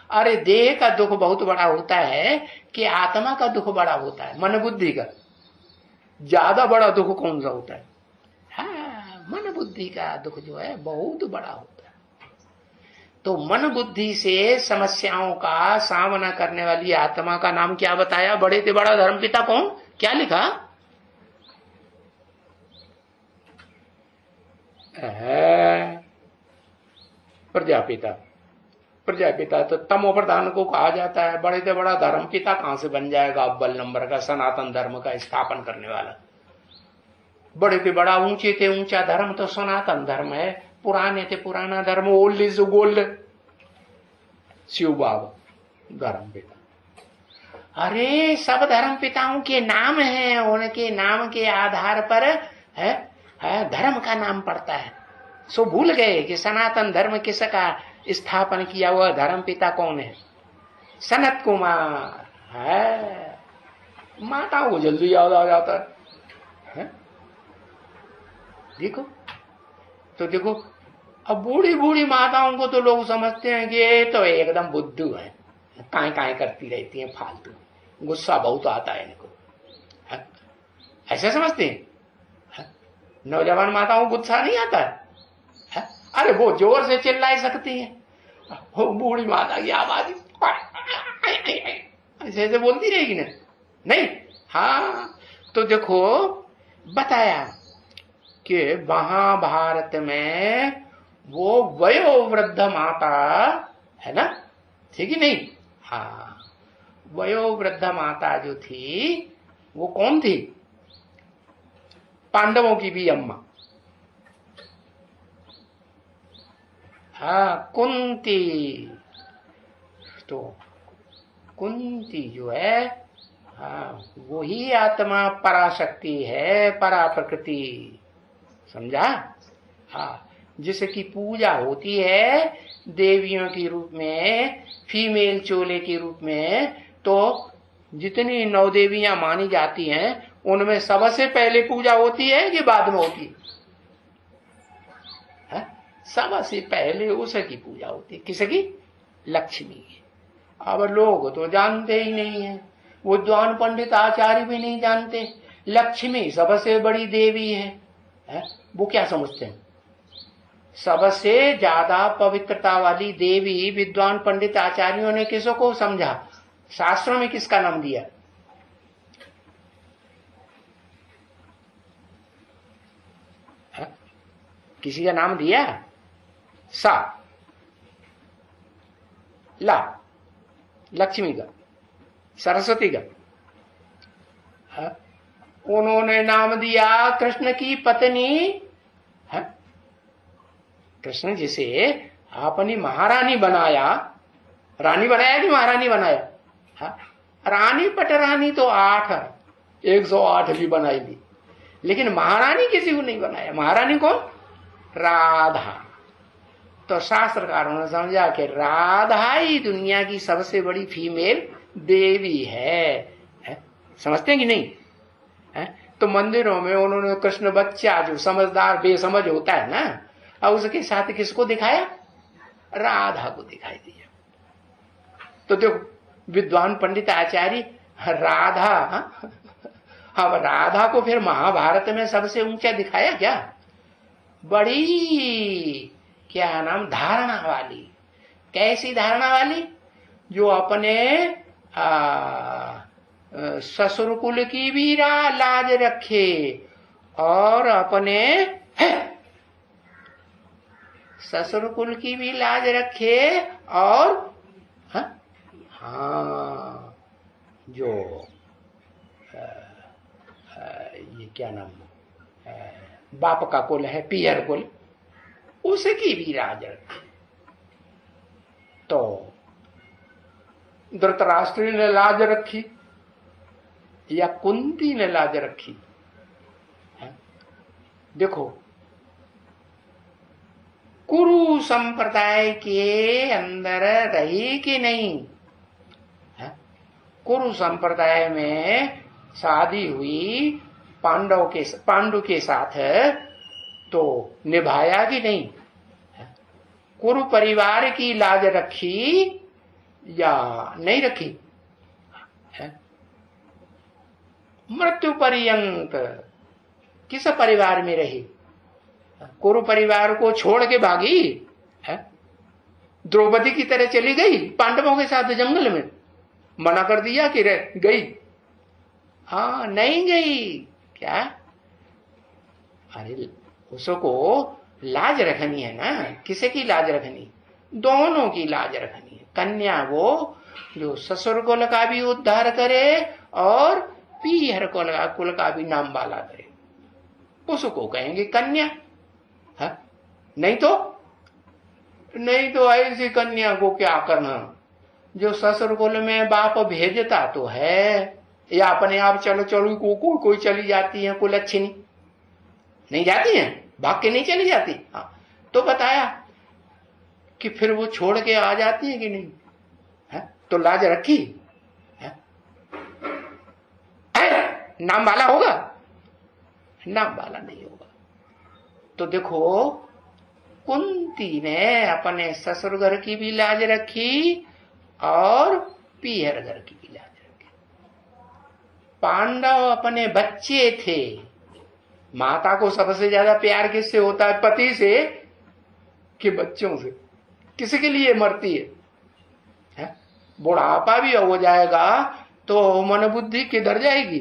अरे देह का दुख बहुत बड़ा होता है कि आत्मा का दुख बड़ा होता है, मन बुद्धि का ज्यादा बड़ा दुख कौन सा होता है? हाँ, मन बुद्धि का दुख जो है बहुत बड़ा होता है। तो मन बुद्धि से समस्याओं का सामना करने वाली आत्मा का नाम क्या बताया? बड़े से बड़ा धर्मपिता कौन? क्या लिखा? प्रजापिता। प्रजापिता तो तमो प्रधान को कहा जाता है। बड़े से बड़ा धर्म पिता कहां से बन जाएगा? अव्वल नंबर का सनातन धर्म का स्थापन करने वाला। बड़े से बड़ा, ऊंचे से ऊंचा धर्म तो सनातन धर्म है, पुराने से पुराना धर्म, ओल्ड इज गोल्ड, शिव बाबा धर्म पिता। अरे सब धर्म पिताओं के नाम हैं, उनके नाम के आधार पर है धर्म का नाम पड़ता है। सो भूल गए कि सनातन धर्म किसका स्थापन किया हुआ धर्म पिता कौन है? सनत कुमार है। माताओं को जल्दी याद आ जाता है। देखो तो देखो, अब बूढ़ी बूढ़ी माताओं को तो लोग समझते हैं कि ये तो एकदम बुद्धू है, काय काय करती रहती हैं फालतू, गुस्सा बहुत आता है इनको, ऐसा समझते हैं। नौजवान माताओं को गुस्सा नहीं आता है? अरे वो जोर से चिल्ला सकती है, वो बूढ़ी माता की आवाज ऐसे ऐसे बोलती रहेगी ना? नहीं। हाँ, तो देखो बताया कि महाभारत में वो वयोवृद्ध माता है ना, ठीक ही नहीं? हाँ, वयोवृद्ध माता जो थी वो कौन थी? पांडवों की भी अम्मा, हाँ, कुंती। तो कुंती जो है, हाँ, वही आत्मा पराशक्ति है, परा प्रकृति, समझा? हाँ, जिसकी पूजा होती है देवियों के रूप में, फीमेल चोले के रूप में। तो जितनी नौ देवियां मानी जाती हैं उनमें सबसे पहले पूजा होती है कि बाद में होती है? सबसे पहले उसकी पूजा होती है। किसकी? लक्ष्मी की। अब लोग तो जानते ही नहीं है, विद्वान पंडित आचार्य भी नहीं जानते लक्ष्मी सबसे बड़ी देवी है? वो क्या समझते हैं? सबसे ज्यादा पवित्रता वाली देवी विद्वान पंडित आचार्यों ने किसों को समझा? शास्त्रों में किसका नाम दिया? किसी का नाम दिया? सा, ला, लक्ष्मी का, सरस्वती का। उन्होंने नाम दिया कृष्ण की पत्नी है? कृष्ण जिसे आपने महारानी बनाया, रानी बनाया कि महारानी बनाया? हा? रानी पटरानी तो 8 108 भी बनाई दी, लेकिन महारानी किसी को नहीं बनाया। महारानी कौन? राधा। तो शास्त्रकारों ने समझा कि राधा ही दुनिया की सबसे बड़ी फीमेल देवी है? समझते हैं कि नहीं? तो मंदिरों में उन्होंने कृष्ण बच्चा जो समझदार बेसमझ होता है ना, और उसके साथ किसको दिखाया? राधा को दिखाई दिया। तो देखो विद्वान पंडित आचार्य राधा, अब राधा को फिर महाभारत में सबसे ऊंचा दिखाया क्या? बड़ी क्या नाम धारणा वाली। कैसी धारणा वाली? जो अपने ससुर कुल की भी लाज रखे और अपने ससुर कुल की भी लाज रखे और हाँ जो ये क्या नाम बाप का कुल है, पियर कुल, उसकी भी लाज रखे। तो धृतराष्ट्र ने लाज रखी या कुंती ने लाज रखी? देखो कुरु संप्रदाय के अंदर रही कि नहीं? कुरु संप्रदाय में शादी हुई पांडु के साथ, तो निभाया कि नहीं? कुरु परिवार की लाज रखी या नहीं रखी? मृत्यु पर्यंत किस परिवार में रही? कुरु परिवार को छोड़ के भागी है? द्रौपदी की तरह चली गई पांडवों के साथ जंगल में, मना कर दिया कि गई? हाँ नहीं गई। क्या? अरे उसको लाज रखनी है ना। किसे की लाज रखनी? दोनों की लाज रखनी है। कन्या वो जो ससुर कुल का भी उद्धार करे और पीहर कुल का भी नाम वाला करे, उसको कहेंगे कन्या। है? नहीं तो ऐसी कन्या को क्या करना जो ससुर कुल में बाप भेजता तो है, या अपने आप चलो कोई चली जाती है, कुल अच्छी नहीं जाती है, भाग के नहीं चली जाती। हाँ तो बताया कि फिर वो छोड़ के आ जाती है कि नहीं? है? तो लाज रखी है? नाम वाला होगा? नाम वाला नहीं होगा। तो देखो कुंती ने अपने ससुर घर की भी लाज रखी और पीहर घर की भी लाज रखी। पांडव अपने बच्चे थे। माता को सबसे ज्यादा प्यार किससे होता है? पति से कि बच्चों से? किसके लिए मरती है? बुढ़ापा भी हो जाएगा तो मन बुद्धि किधर जाएगी?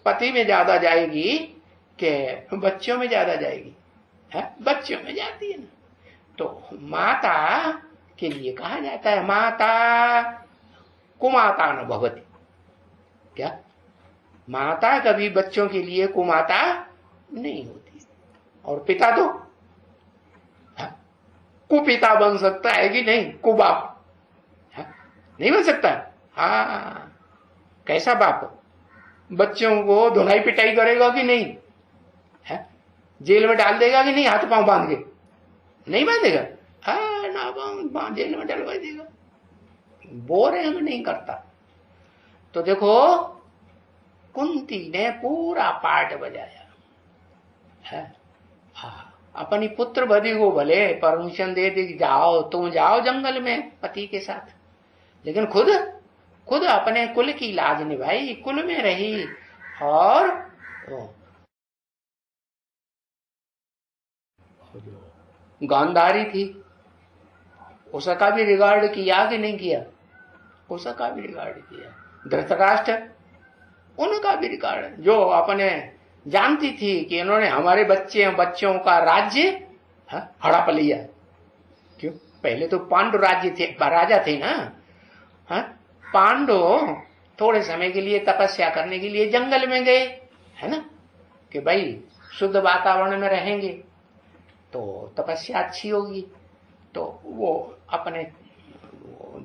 पति में ज्यादा जाएगी कि बच्चों में ज्यादा जाएगी? है? बच्चों में जाती है ना। तो माता के लिए कहा जाता है माता कुमाता न भवति। क्या? माता कभी बच्चों के लिए कुमाता नहीं होती। और पिता तो कुपिता बन सकता है कि नहीं? कुबाप नहीं बन सकता। हाँ कैसा बाप? बच्चों को धुनाई पिटाई करेगा कि नहीं? है? जेल में डाल देगा कि नहीं? हाथ पांव बांध के नहीं बांधेगा? हाँ ना बांध जेल में डलवा देगा। बोरे हम नहीं करता। तो देखो कुंती ने पूरा पार्ट बजाया है। अपनी पुत्र बधी को भले परमिशन दे दी, जाओ तुम जाओ जंगल में पति के साथ, लेकिन खुद अपने कुल की लाज निभाई, कुल में रही। और गांधारी थी, उसका भी रिगार्ड किया कि नहीं किया? उसका भी रिगार्ड किया। धृतराष्ट्र, उनका भी रिगार्ड, जो अपने जानती थी कि इन्होंने हमारे बच्चों का राज्य हड़प लिया। क्यों? पहले तो पांडु राज्य थे, राजा थे ना। पांडु थोड़े समय के लिए तपस्या करने के लिए जंगल में गए, है ना, कि भाई शुद्ध वातावरण में रहेंगे तो तपस्या अच्छी होगी। तो वो अपने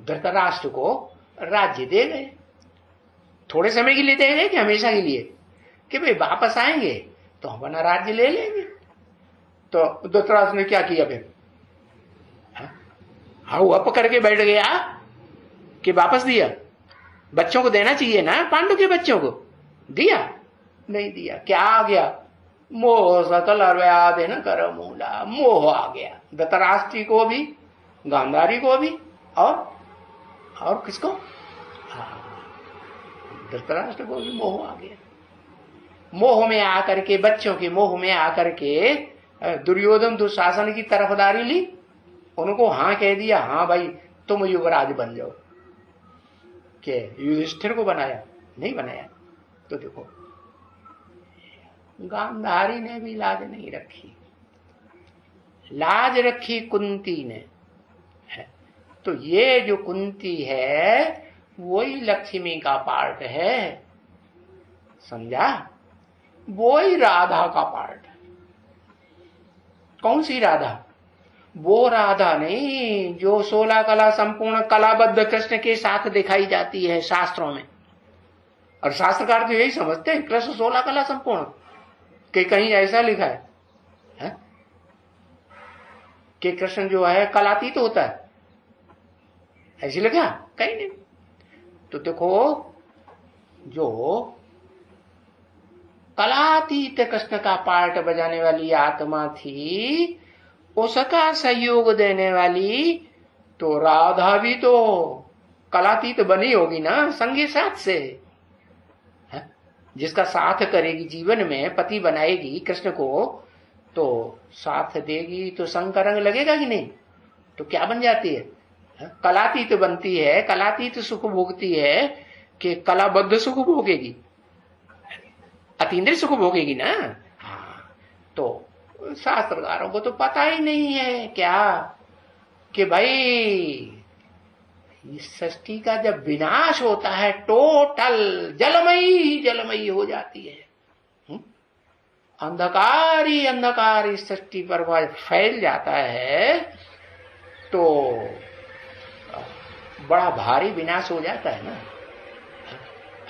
धृतराष्ट्र को राज्य दे गए। थोड़े समय के लिए दे गए कि हमेशा के लिए, कि भाई वापस आएंगे तो हम अपना राज्य ले लेंगे। तो धृतराष्ट्र ने क्या किया फिर? हाउ अप करके बैठ गया कि वापस दिया। बच्चों को देना चाहिए ना, पांडु के बच्चों को दिया? नहीं दिया। क्या आ गया? मोह सकल अर्व्याधि न कर मूला, मोह आ गया धृतराष्ट्र को भी, गांधारी को भी, और किसको? धृतराष्ट्र को भी मोह आ गया। मोह में आकर के, बच्चों के मोह में आकर के दुर्योधन दुशासन की तरफदारी ली, उनको हाँ कह दिया, हाँ भाई तुम युवराज बन जाओ। के युधिष्ठिर को बनाया? नहीं बनाया। तो देखो, गांधारी ने भी लाज नहीं रखी, लाज रखी कुंती ने। तो ये जो कुंती है वही लक्ष्मी का पार्ट है, समझा? वही राधा का पार्ट है। कौन सी राधा? वो राधा नहीं जो 16 कला संपूर्ण कलाबद्ध कृष्ण के साथ दिखाई जाती है शास्त्रों में। और शास्त्रकार तो यही समझते हैं कृष्ण 16 कला संपूर्ण, कि कहीं ऐसा लिखा है कि कृष्ण जो है कलातीत होता है, ऐसी लिखा? कहीं नहीं। तो देखो, जो कलातीत कृष्ण का पार्ट बजाने वाली आत्मा थी, उसका सहयोग देने वाली तो राधा भी तो कलातीत बनी होगी ना, संगी साथ से। जिसका साथ करेगी जीवन में, पति बनाएगी कृष्ण को, तो साथ देगी तो संग का रंग लगेगा कि नहीं? तो क्या बन जाती है? कलातीत बनती है, कलातीत सुख भोगती है कि कलाबद्ध सुख भोगेगी, अतीन्द्रिय सुख भोगेगी ना। हाँ, तो शास्त्रकारों को तो पता ही नहीं है क्या कि भाई इस सृष्टि का जब विनाश होता है, टोटल जलमयी हो जाती है, अंधकार ही अंधकार इस सृष्टि पर फैल जाता है, तो बड़ा भारी विनाश हो जाता है ना।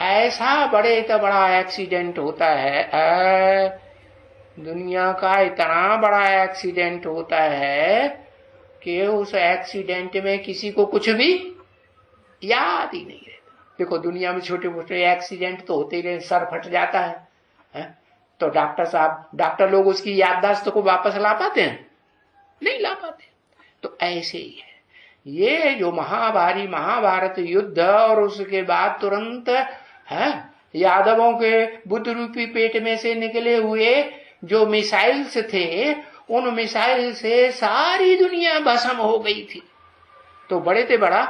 ऐसा बड़े तो बड़ा एक्सीडेंट होता है, दुनिया का इतना बड़ा एक्सीडेंट होता है कि उस एक्सीडेंट में किसी को कुछ भी याद ही नहीं रहता। देखो, दुनिया में छोटे मोटे एक्सीडेंट तो होते ही रहे, सर फट जाता है, तो डॉक्टर लोग उसकी याददाश्त को वापस ला पाते हैं? नहीं ला पाते। तो ऐसे ही है ये जो महाभारत युद्ध, और उसके बाद तुरंत यादवों के बुद्ध रूपी पेट में से निकले हुए जो मिसाइल्स थे, उन मिसाइल से सारी दुनिया भस्म हो गई थी। तो बड़े से बड़ा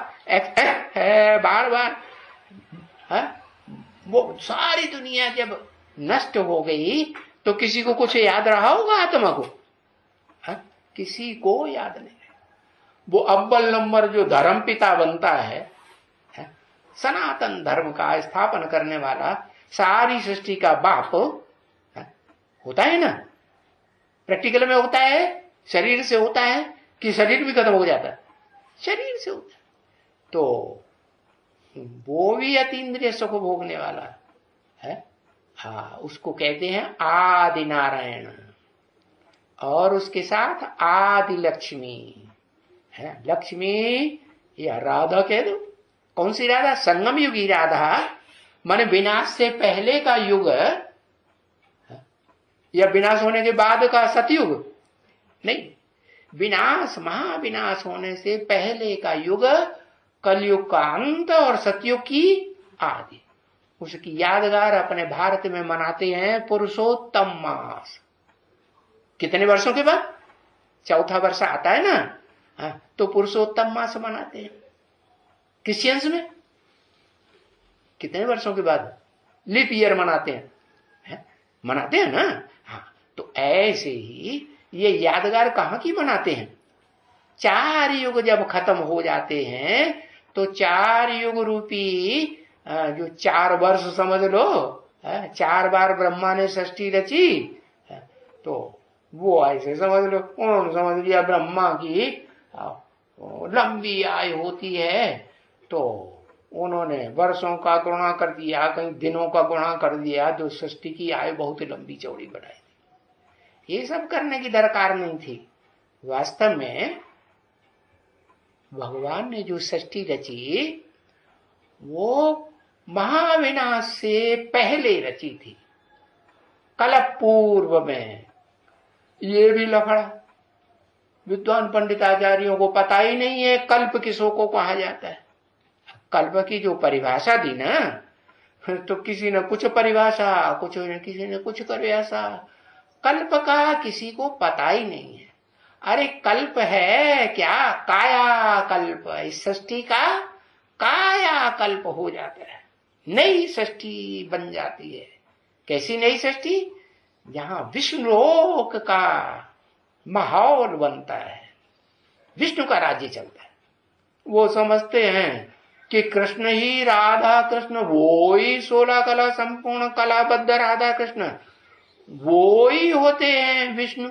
बार वो सारी दुनिया जब नष्ट हो गई तो किसी को कुछ याद रहा होगा आत्मा को? किसी को याद नहीं। वो अव्वल नंबर जो धर्म पिता बनता है, सनातन धर्म का स्थापन करने वाला, सारी सृष्टि का बाप होता है ना। प्रैक्टिकल में होता है, शरीर से होता है कि शरीर भी खत्म हो जाता है? शरीर से होता है। तो वो भी अतीन्द्रिय सुख भोगने वाला है। हाँ, उसको कहते हैं आदि नारायण, और उसके साथ आदि लक्ष्मी है। लक्ष्मी या राधा कह दो। कौन सी राधा? संगम युगी राधा, माने विनाश से पहले का युग या विनाश होने के बाद का सतयुग? नहीं, विनाश महाविनाश होने से पहले का युग कलयुग का अंत और सतयुग की आदि। उसकी यादगार अपने भारत में मनाते हैं पुरुषोत्तम मास। कितने वर्षों के बाद? चौथा वर्ष आता है ना, तो पुरुषोत्तम मास मनाते हैं। क्रिश्चियंस में कितने वर्षों के बाद लीप ईयर मनाते हैं, मनाते हैं ना। हाँ, तो ऐसे ही ये यादगार कहां की मनाते हैं? 4 युग जब खत्म हो जाते हैं तो 4 युग रूपी जो 4 वर्ष समझ लो, 4 बार ब्रह्मा ने सृष्टि रची, तो वो ऐसे समझ लो, उन्होंने समझ लिया ब्रह्मा की लंबी आयु होती है, तो उन्होंने वर्षों का गुणा कर दिया, कहीं दिनों का गुणा कर दिया, जो सृष्टि की आयु बहुत लंबी चौड़ी बनाई। ये सब करने की दरकार नहीं थी। वास्तव में भगवान ने जो सृष्टि रची वो महाविनाश से पहले रची थी, कल्प पूर्व में। ये भी लफड़ा विद्वान पंडिताचार्यों को पता ही नहीं है कल्प किसों को कहा जाता है। कल्प की जो परिभाषा दी ना, तो किसी ने कुछ परिभाषा, किसी ने कुछ परिभाषा, कल्प का किसी को पता ही नहीं है। अरे कल्प है क्या? काया कल्प। इस सृष्टि का काया कल्प हो जाता है, नई सृष्टि बन जाती है। कैसी नई सृष्टि? जहां विष्णुलोक का माहौल बनता है, विष्णु का राज्य चलता है। वो समझते हैं कि कृष्ण ही राधा कृष्ण, वो ही 16 कला संपूर्ण कलाबद्ध राधा कृष्ण, वो ही होते हैं विष्णु।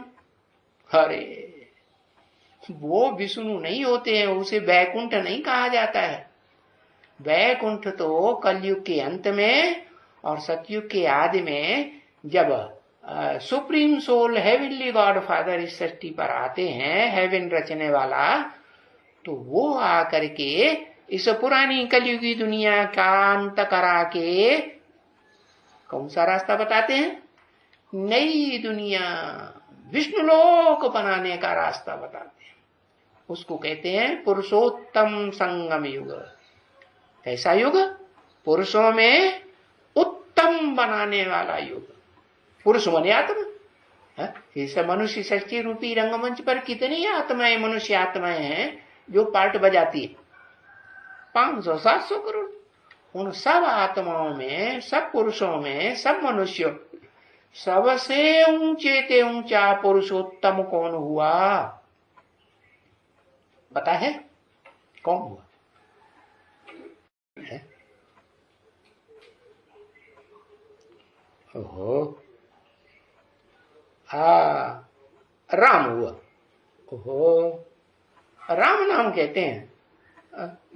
अरे वो विष्णु नहीं होते हैं, उसे वैकुंठ नहीं कहा जाता है। वैकुंठ तो कलयुग के अंत में और सतयुग के आदि में जब supreme soul heavenly God father इस सृष्टि पर आते हैं, हेवन रचने वाला, तो वो आकर के इस पुरानी कलयुगी दुनिया का अंत करा के कौन सा रास्ता बताते हैं? नई दुनिया विष्णुलोक बनाने का रास्ता बताते हैं। उसको कहते हैं पुरुषोत्तम संगम युग। कैसा युग? पुरुषों में उत्तम बनाने वाला युग। पुरुष माने आत्मा। इस मनुष्य सृष्टि रूपी रंगमंच पर कितनी आत्माएं, मनुष्य आत्माएं हैं जो पार्ट बजाती है, 500-700 करोड़। उन सब आत्माओं में, सब पुरुषों में, सब मनुष्यों, सबसे ऊंचे ते ऊंचा पुरुषोत्तम कौन हुआ? पता है कौन हुआ? है? ओहो, राम हुआ। ओहो, राम नाम कहते हैं।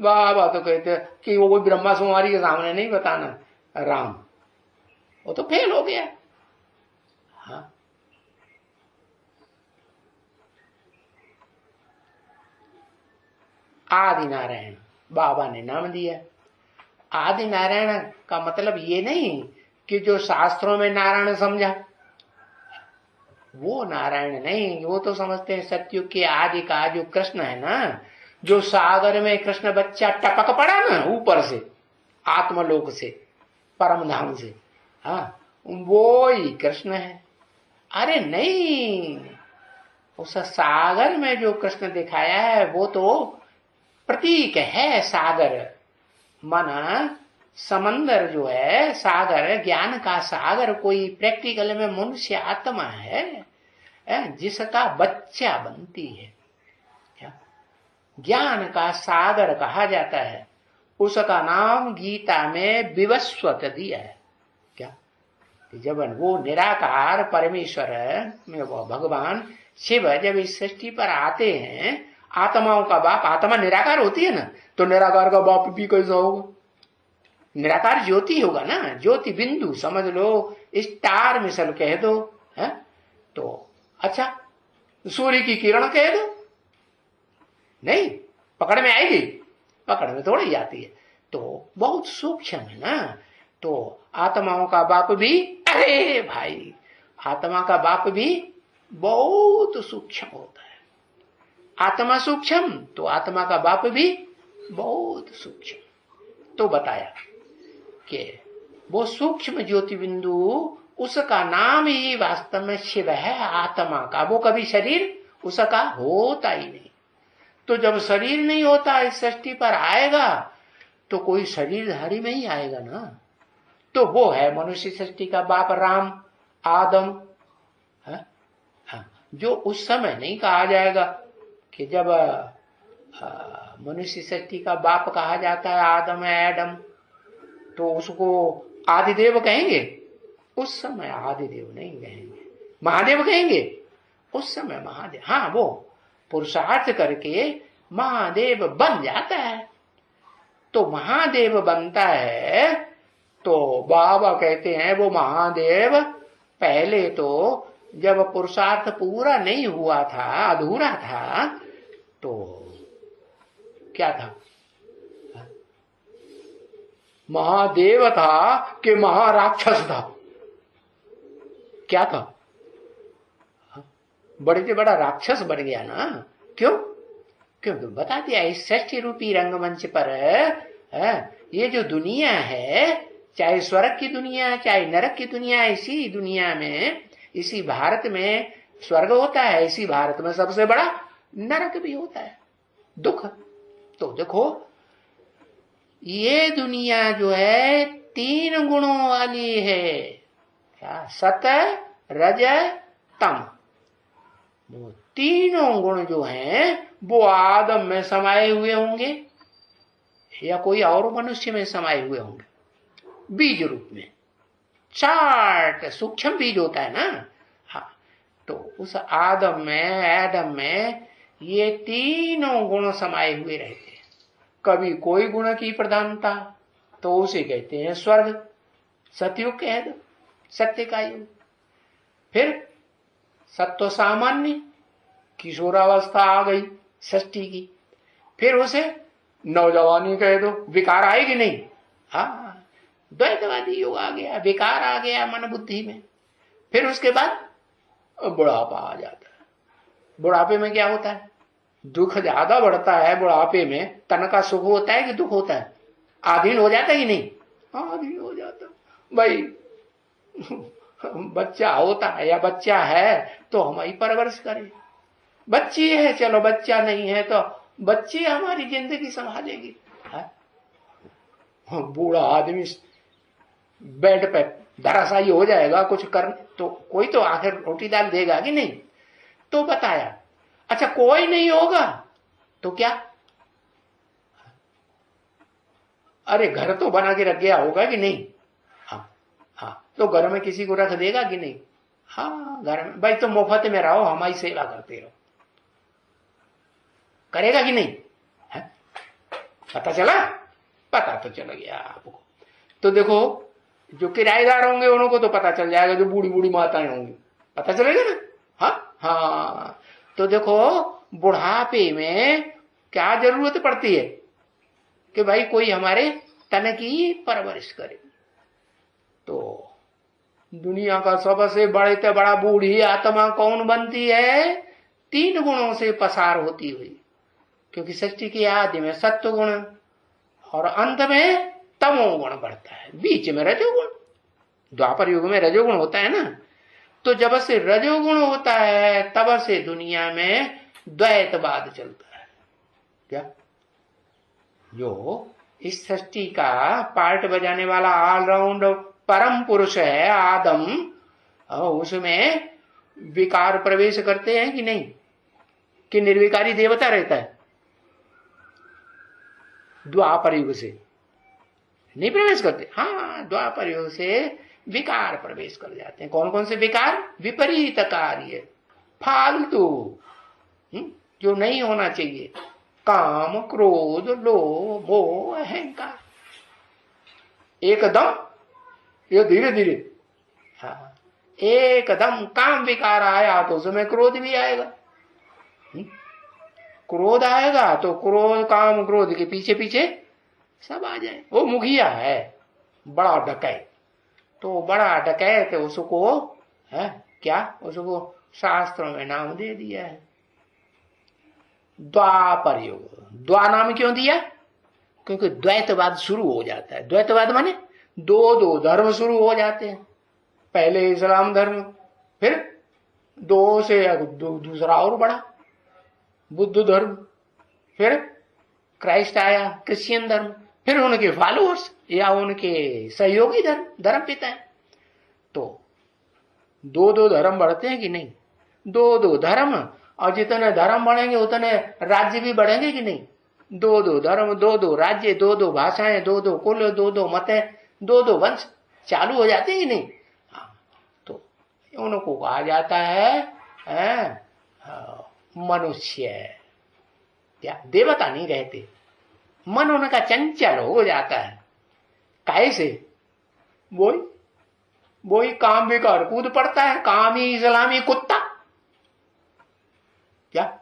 बाबा तो कहते हैं कि वो कोई ब्रह्मा कुमारी के सामने नहीं बताना राम, वो तो फेल हो गया। हाँ, आदि नारायण बाबा ने नाम दिया। आदि नारायण का मतलब ये नहीं कि जो शास्त्रों में नारायण समझा वो नारायण नहीं। वो तो समझते हैं सतयुग के आदि का जो कृष्ण है ना, जो सागर में कृष्ण बच्चा टपक पड़ा ना ऊपर से, आत्मलोक से, परम धाम से, हाँ, वो ही कृष्ण है। अरे नहीं, उस सागर में जो कृष्ण दिखाया है वो तो प्रतीक है। सागर माना समंदर जो है, सागर, ज्ञान का सागर, कोई प्रैक्टिकल में मनुष्य आत्मा है जिसका बच्चा बनती है। क्या ज्ञान का सागर कहा जाता है। उसका नाम गीता में विवस्वत दिया है। क्या जब वो निराकार परमेश्वर में वो भगवान शिव जब इस सृष्टि पर आते हैं, आत्माओं का बाप, आत्मा निराकार होती है ना, तो निराकार का बाप भी कैसा होगा? निराकार ज्योति होगा ना, ज्योति बिंदु समझ लो, स्टार मिसल कह दो है तो अच्छा, सूर्य की किरण कह दो, नहीं पकड़ में आएगी? पकड़ में थोड़ी आती है। तो बहुत सूक्ष्म है ना। तो आत्माओं का बाप भी, अरे भाई, आत्मा का बाप भी बहुत सूक्ष्म होता है। आत्मा सूक्ष्म तो आत्मा का बाप भी बहुत सूक्ष्म। तो बताया कि वो सूक्ष्म ज्योति बिंदु, उसका नाम ही वास्तव में शिव है, आत्मा का। वो कभी शरीर उसका होता ही नहीं। तो जब शरीर नहीं होता, इस सृष्टि पर आएगा तो कोई शरीरधारी में ही आएगा ना। तो वो है मनुष्य सृष्टि का बाप राम, आदम। जो उस समय नहीं कहा जाएगा कि जब मनुष्य सृष्टि का बाप कहा जाता है आदम है, एडम, तो उसको आदिदेव कहेंगे? उस समय आदिदेव नहीं कहेंगे, महादेव कहेंगे उस समय। महादेव, हाँ, वो पुरुषार्थ करके महादेव बन जाता है। तो महादेव बनता है तो बाबा कहते हैं वो महादेव पहले तो जब पुरुषार्थ पूरा नहीं हुआ था, अधूरा था, तो क्या था? महादेव था कि महाराक्षस था? क्या था? बड़े से बड़ा राक्षस बन गया ना। क्यों? क्योंकि बता दिया इस षष्ठी रूपी रंगमंच पर ये जो दुनिया है, चाहे स्वर्ग की दुनिया चाहे नरक की दुनिया, इसी दुनिया में, इसी भारत में स्वर्ग होता है, इसी भारत में सबसे बड़ा नरक भी होता है, दुख। तो देखो ये दुनिया जो है 3 गुणों वाली है। क्या? सत, रज, तम। वो तीनों गुण जो हैं वो आदम में समाये हुए होंगे या कोई और मनुष्य में समाये हुए होंगे, बीज रूप में। चार्ट सूक्ष्म बीज होता है ना। हाँ, तो उस आदम में, एडम में ये तीनों गुण समाये हुए रहते हैं। कभी कोई गुण की प्रधानता तो उसे कहते हैं स्वर्ग, सतयुग कह दो, सत्य का युग। फिर सत्व सामान्य, किशोरावस्था आ गई षष्ठी की, फिर उसे नौजवानी कह दो, विकार आएगी नहीं। हाँ, द्वैतवादी युग आ गया, विकार आ गया मन बुद्धि में। फिर उसके बाद बुढ़ापा आ जाता है। बुढ़ापे में क्या होता है? दुख ज्यादा बढ़ता है बुढ़ापे में। तन का सुख होता है कि दुख होता है? आधीन हो जाता ही नहीं? आधीन हो जाता भाई। बच्चा होता है या बच्चा है तो हम ही परवरिश करें। बच्ची है, चलो बच्चा नहीं है तो बच्ची हमारी जिंदगी संभालेगी। बूढ़ा आदमी बेड पे धराशायी हो जाएगा, कुछ कर तो कोई तो आखिर रोटी दाल देगा कि नहीं? तो बताया। अच्छा, कोई नहीं होगा तो क्या? अरे घर तो बना के रख गया होगा कि नहीं? हाँ, तो घर में किसी को रख देगा कि नहीं? हाँ, घर में भाई तो मुफ्त में रहो, हमारी सेवा करते रहो, करेगा कि नहीं? है? पता चला? पता तो चल गया आपको। तो देखो जो किराएदार होंगे उनको तो पता चल जाएगा, जो बूढ़ी बूढ़ी माताएं होंगी पता चलेगा ना। हाँ हाँ, तो देखो बुढ़ापे में क्या जरूरत पड़ती है कि भाई कोई हमारे तन की परवरिश करे। तो दुनिया का सबसे बड़े से बड़ा बूढ़ी आत्मा कौन बनती है? 3 गुणों से पसार होती हुई, क्योंकि सृष्टि की आदि में सत्व गुण और अंत में तमो गुण बढ़ता है, बीच में रजोगुण। द्वापर युग में रजोगुण होता है ना। तो जब से रजोगुण होता है तब से दुनिया में द्वैतवाद चलता है। क्या? जो इस सृष्टि का पार्ट बजाने वाला ऑलराउंड परम पुरुष है आदम, उसमें विकार प्रवेश करते हैं कि नहीं? कि निर्विकारी देवता रहता है? द्वापर युग से नहीं प्रवेश करते। हाँ, द्वापर युग से विकार प्रवेश कर जाते हैं। कौन कौन से विकार? विपरीत कार्य, फालतू, जो नहीं होना चाहिए। काम, क्रोध, लोभ, मोह, अहंकार। एकदम ये धीरे धीरे। हाँ, एकदम काम विकार आया तो उसमें क्रोध भी आएगा। क्रोध आएगा तो क्रोध, काम, क्रोध के पीछे पीछे सब आ जाए। वो मुखिया है, बड़ा डकैत। तो बड़ा डकैत उसको है क्या, उसको शास्त्रों में नाम दे दिया है द्वापर युग। द्वा नाम क्यों दिया? क्योंकि द्वैतवाद शुरू हो जाता है। द्वैतवाद माने दो धर्म शुरू हो जाते हैं। पहले इस्लाम धर्म, फिर दो से दूसरा और बड़ा बुद्ध धर्म, फिर क्राइस्ट आया क्रिश्चियन धर्म, फिर उनके फॉलोअर्स या उनके सहयोगी धर्म पिता है। तो दो धर्म बढ़ते हैं कि नहीं? दो धर्म, और जितने धर्म बढ़ेंगे उतने राज्य भी बढ़ेंगे कि नहीं? दो धर्म, दो राज्य, दो भाषाएं, दो कुल, दो मतें, दो वंश चालू हो जाते हैं कि नहीं? हाँ, तो उनको कहा जाता है मनुष्य। क्या देवता नहीं रहते, मन उनका चंचल हो जाता है। कैसे? वही काम बेकार कूद पड़ता है, कामी इस्लामी कुत्ता। क्या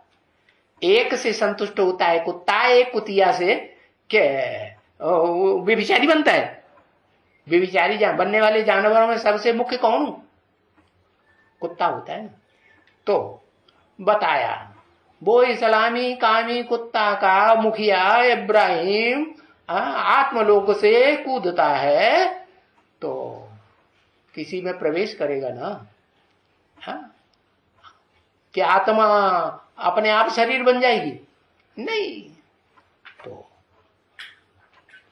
एक से संतुष्ट होता है कुत्ता, एक कुतिया से व्यभिचारी बनता है। व्यभिचारी बनने वाले जानवरों में सबसे मुख्य कौन? कुत्ता होता है ना। तो बताया वो इस्लामी कामी कुत्ता का मुखिया इब्राहिम आत्मलोक से कूदता है तो किसी में प्रवेश करेगा ना? हाँ, क्या आत्मा अपने आप शरीर बन जाएगी? नहीं। तो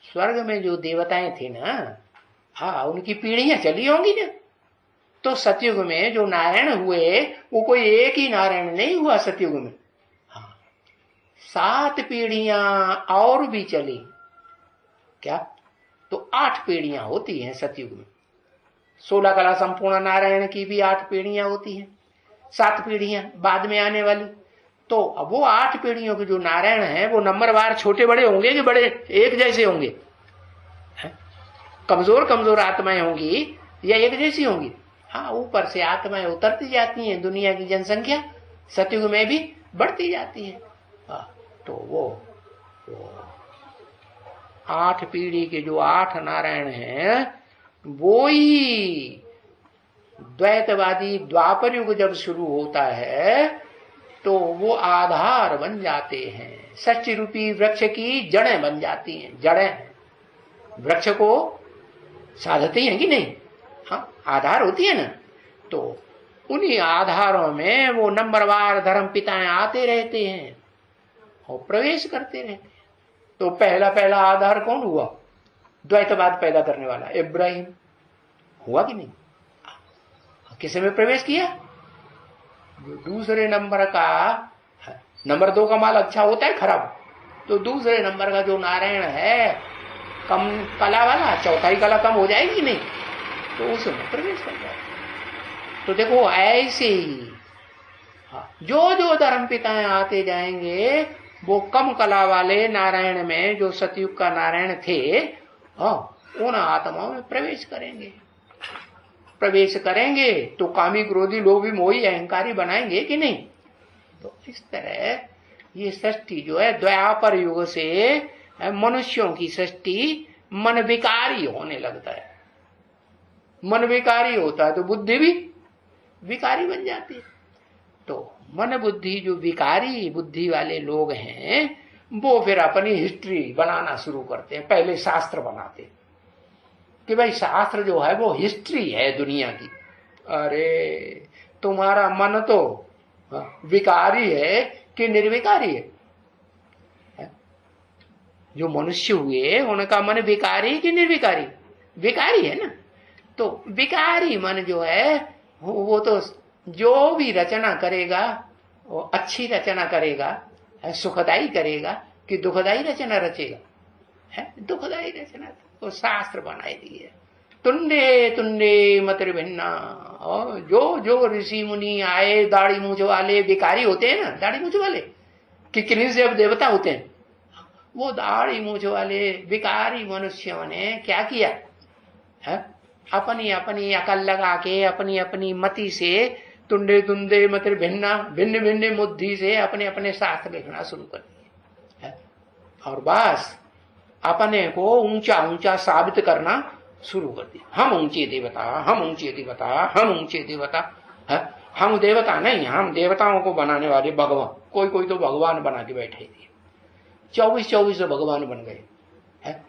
स्वर्ग में जो देवताएं थे ना, हाँ, उनकी पीढ़ियां चली होंगी ना। तो सतयुग में जो नारायण हुए वो कोई एक ही नारायण नहीं हुआ सतयुग में। हाँ, 7 पीढ़ियां और भी चली। क्या? तो 8 पीढ़ियां होती हैं सतयुग में। 16 कला संपूर्ण नारायण की भी 8 पीढ़ियां होती हैं, 7 पीढ़ियां बाद में आने वाली। तो अब वो 8 पीढ़ियों के जो नारायण हैं वो नंबरवार छोटे बड़े होंगे कि बड़े एक जैसे होंगे? कमजोर आत्माएं होंगी या एक जैसी होंगी? हाँ, ऊपर से आत्माएं उतरती जाती हैं। दुनिया की जनसंख्या सतयुग में भी बढ़ती जाती है। तो वो 8 पीढ़ी के जो 8 नारायण हैं वो ही द्वैतवादी द्वापर युग जब शुरू होता है तो वो आधार बन जाते हैं। सच्ची रूपी वृक्ष की जड़ें बन जाती हैं। जड़ें वृक्ष को साधती हैं कि नहीं? हाँ, आधार होती है ना। तो उन्हीं आधारों में वो नंबरवार धर्म पिताएं आते रहते हैं और प्रवेश करते रहते हैं। तो पहला आधार कौन हुआ? द्वैतवाद पैदा करने वाला इब्राहिम हुआ कि नहीं? किसे में प्रवेश किया? जो दूसरे नंबर का, नंबर 2 का माल अच्छा होता है खराब, तो दूसरे नंबर का जो नारायण है कम कला वाला, चौथाई कला कम हो जाएगी कि नहीं? तो उसमें प्रवेश कर जाए। तो देखो ऐसे ही जो धर्म पिताएं आते जाएंगे वो कम कला वाले नारायण में, जो सतयुग का नारायण थे, उन आत्माओं में प्रवेश करेंगे तो कामी क्रोधी लोभी मोही अहंकारी बनाएंगे कि नहीं? तो इस तरह ये सृष्टि जो है द्वापर युग से मनुष्यों की सृष्टि मन विकारी होने लगता है। मन विकारी होता है तो बुद्धि भी विकारी बन जाती है। तो मन बुद्धि जो विकारी बुद्धि वाले लोग हैं वो फिर अपनी हिस्ट्री बनाना शुरू करते हैं। पहले शास्त्र बनाते कि भाई शास्त्र जो है वो हिस्ट्री है दुनिया की। अरे तुम्हारा मन तो विकारी है कि निर्विकारी है? जो मनुष्य हुए उनका मन विकारी कि निर्विकारी? विकारी है ना। तो विकारी मन जो है वो तो जो भी रचना करेगा वो अच्छी रचना करेगा, सुखदाई करेगा कि दुखदाई रचना रचेगा? है दुखदाई रचना। तो शास्त्र बनाए दिए तुंडे मतर भिन्ना। और जो ऋषि मुनि आए दाढ़ी मूछ वाले विकारी होते हैं ना, दाढ़ी मूछ वाले कि किन्हीं से अब देवता होते हैं, वो दाढ़ी मूछ वाले विकारी मनुष्यों ने क्या किया है? अपनी अपनी अकल लगा के अपनी अपनी मति से तुंडे मतर भिन्ना, भिन्न बुद्धि से अपने अपने शास्त्र लिखना शुरू कर दिए। और बस अपने को ऊंचा साबित करना शुरू कर दी, हम ऊंचे देवता, हम ऊंचे देवता, हम ऊंचे देवता है। हम देवता नहीं, हम देवताओं को बनाने वाले भगवान। कोई कोई तो भगवान बना के बैठे थे, 24 भगवान बन गए है,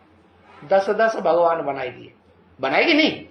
10 भगवान बनाई दिए, बनाएगी नहीं।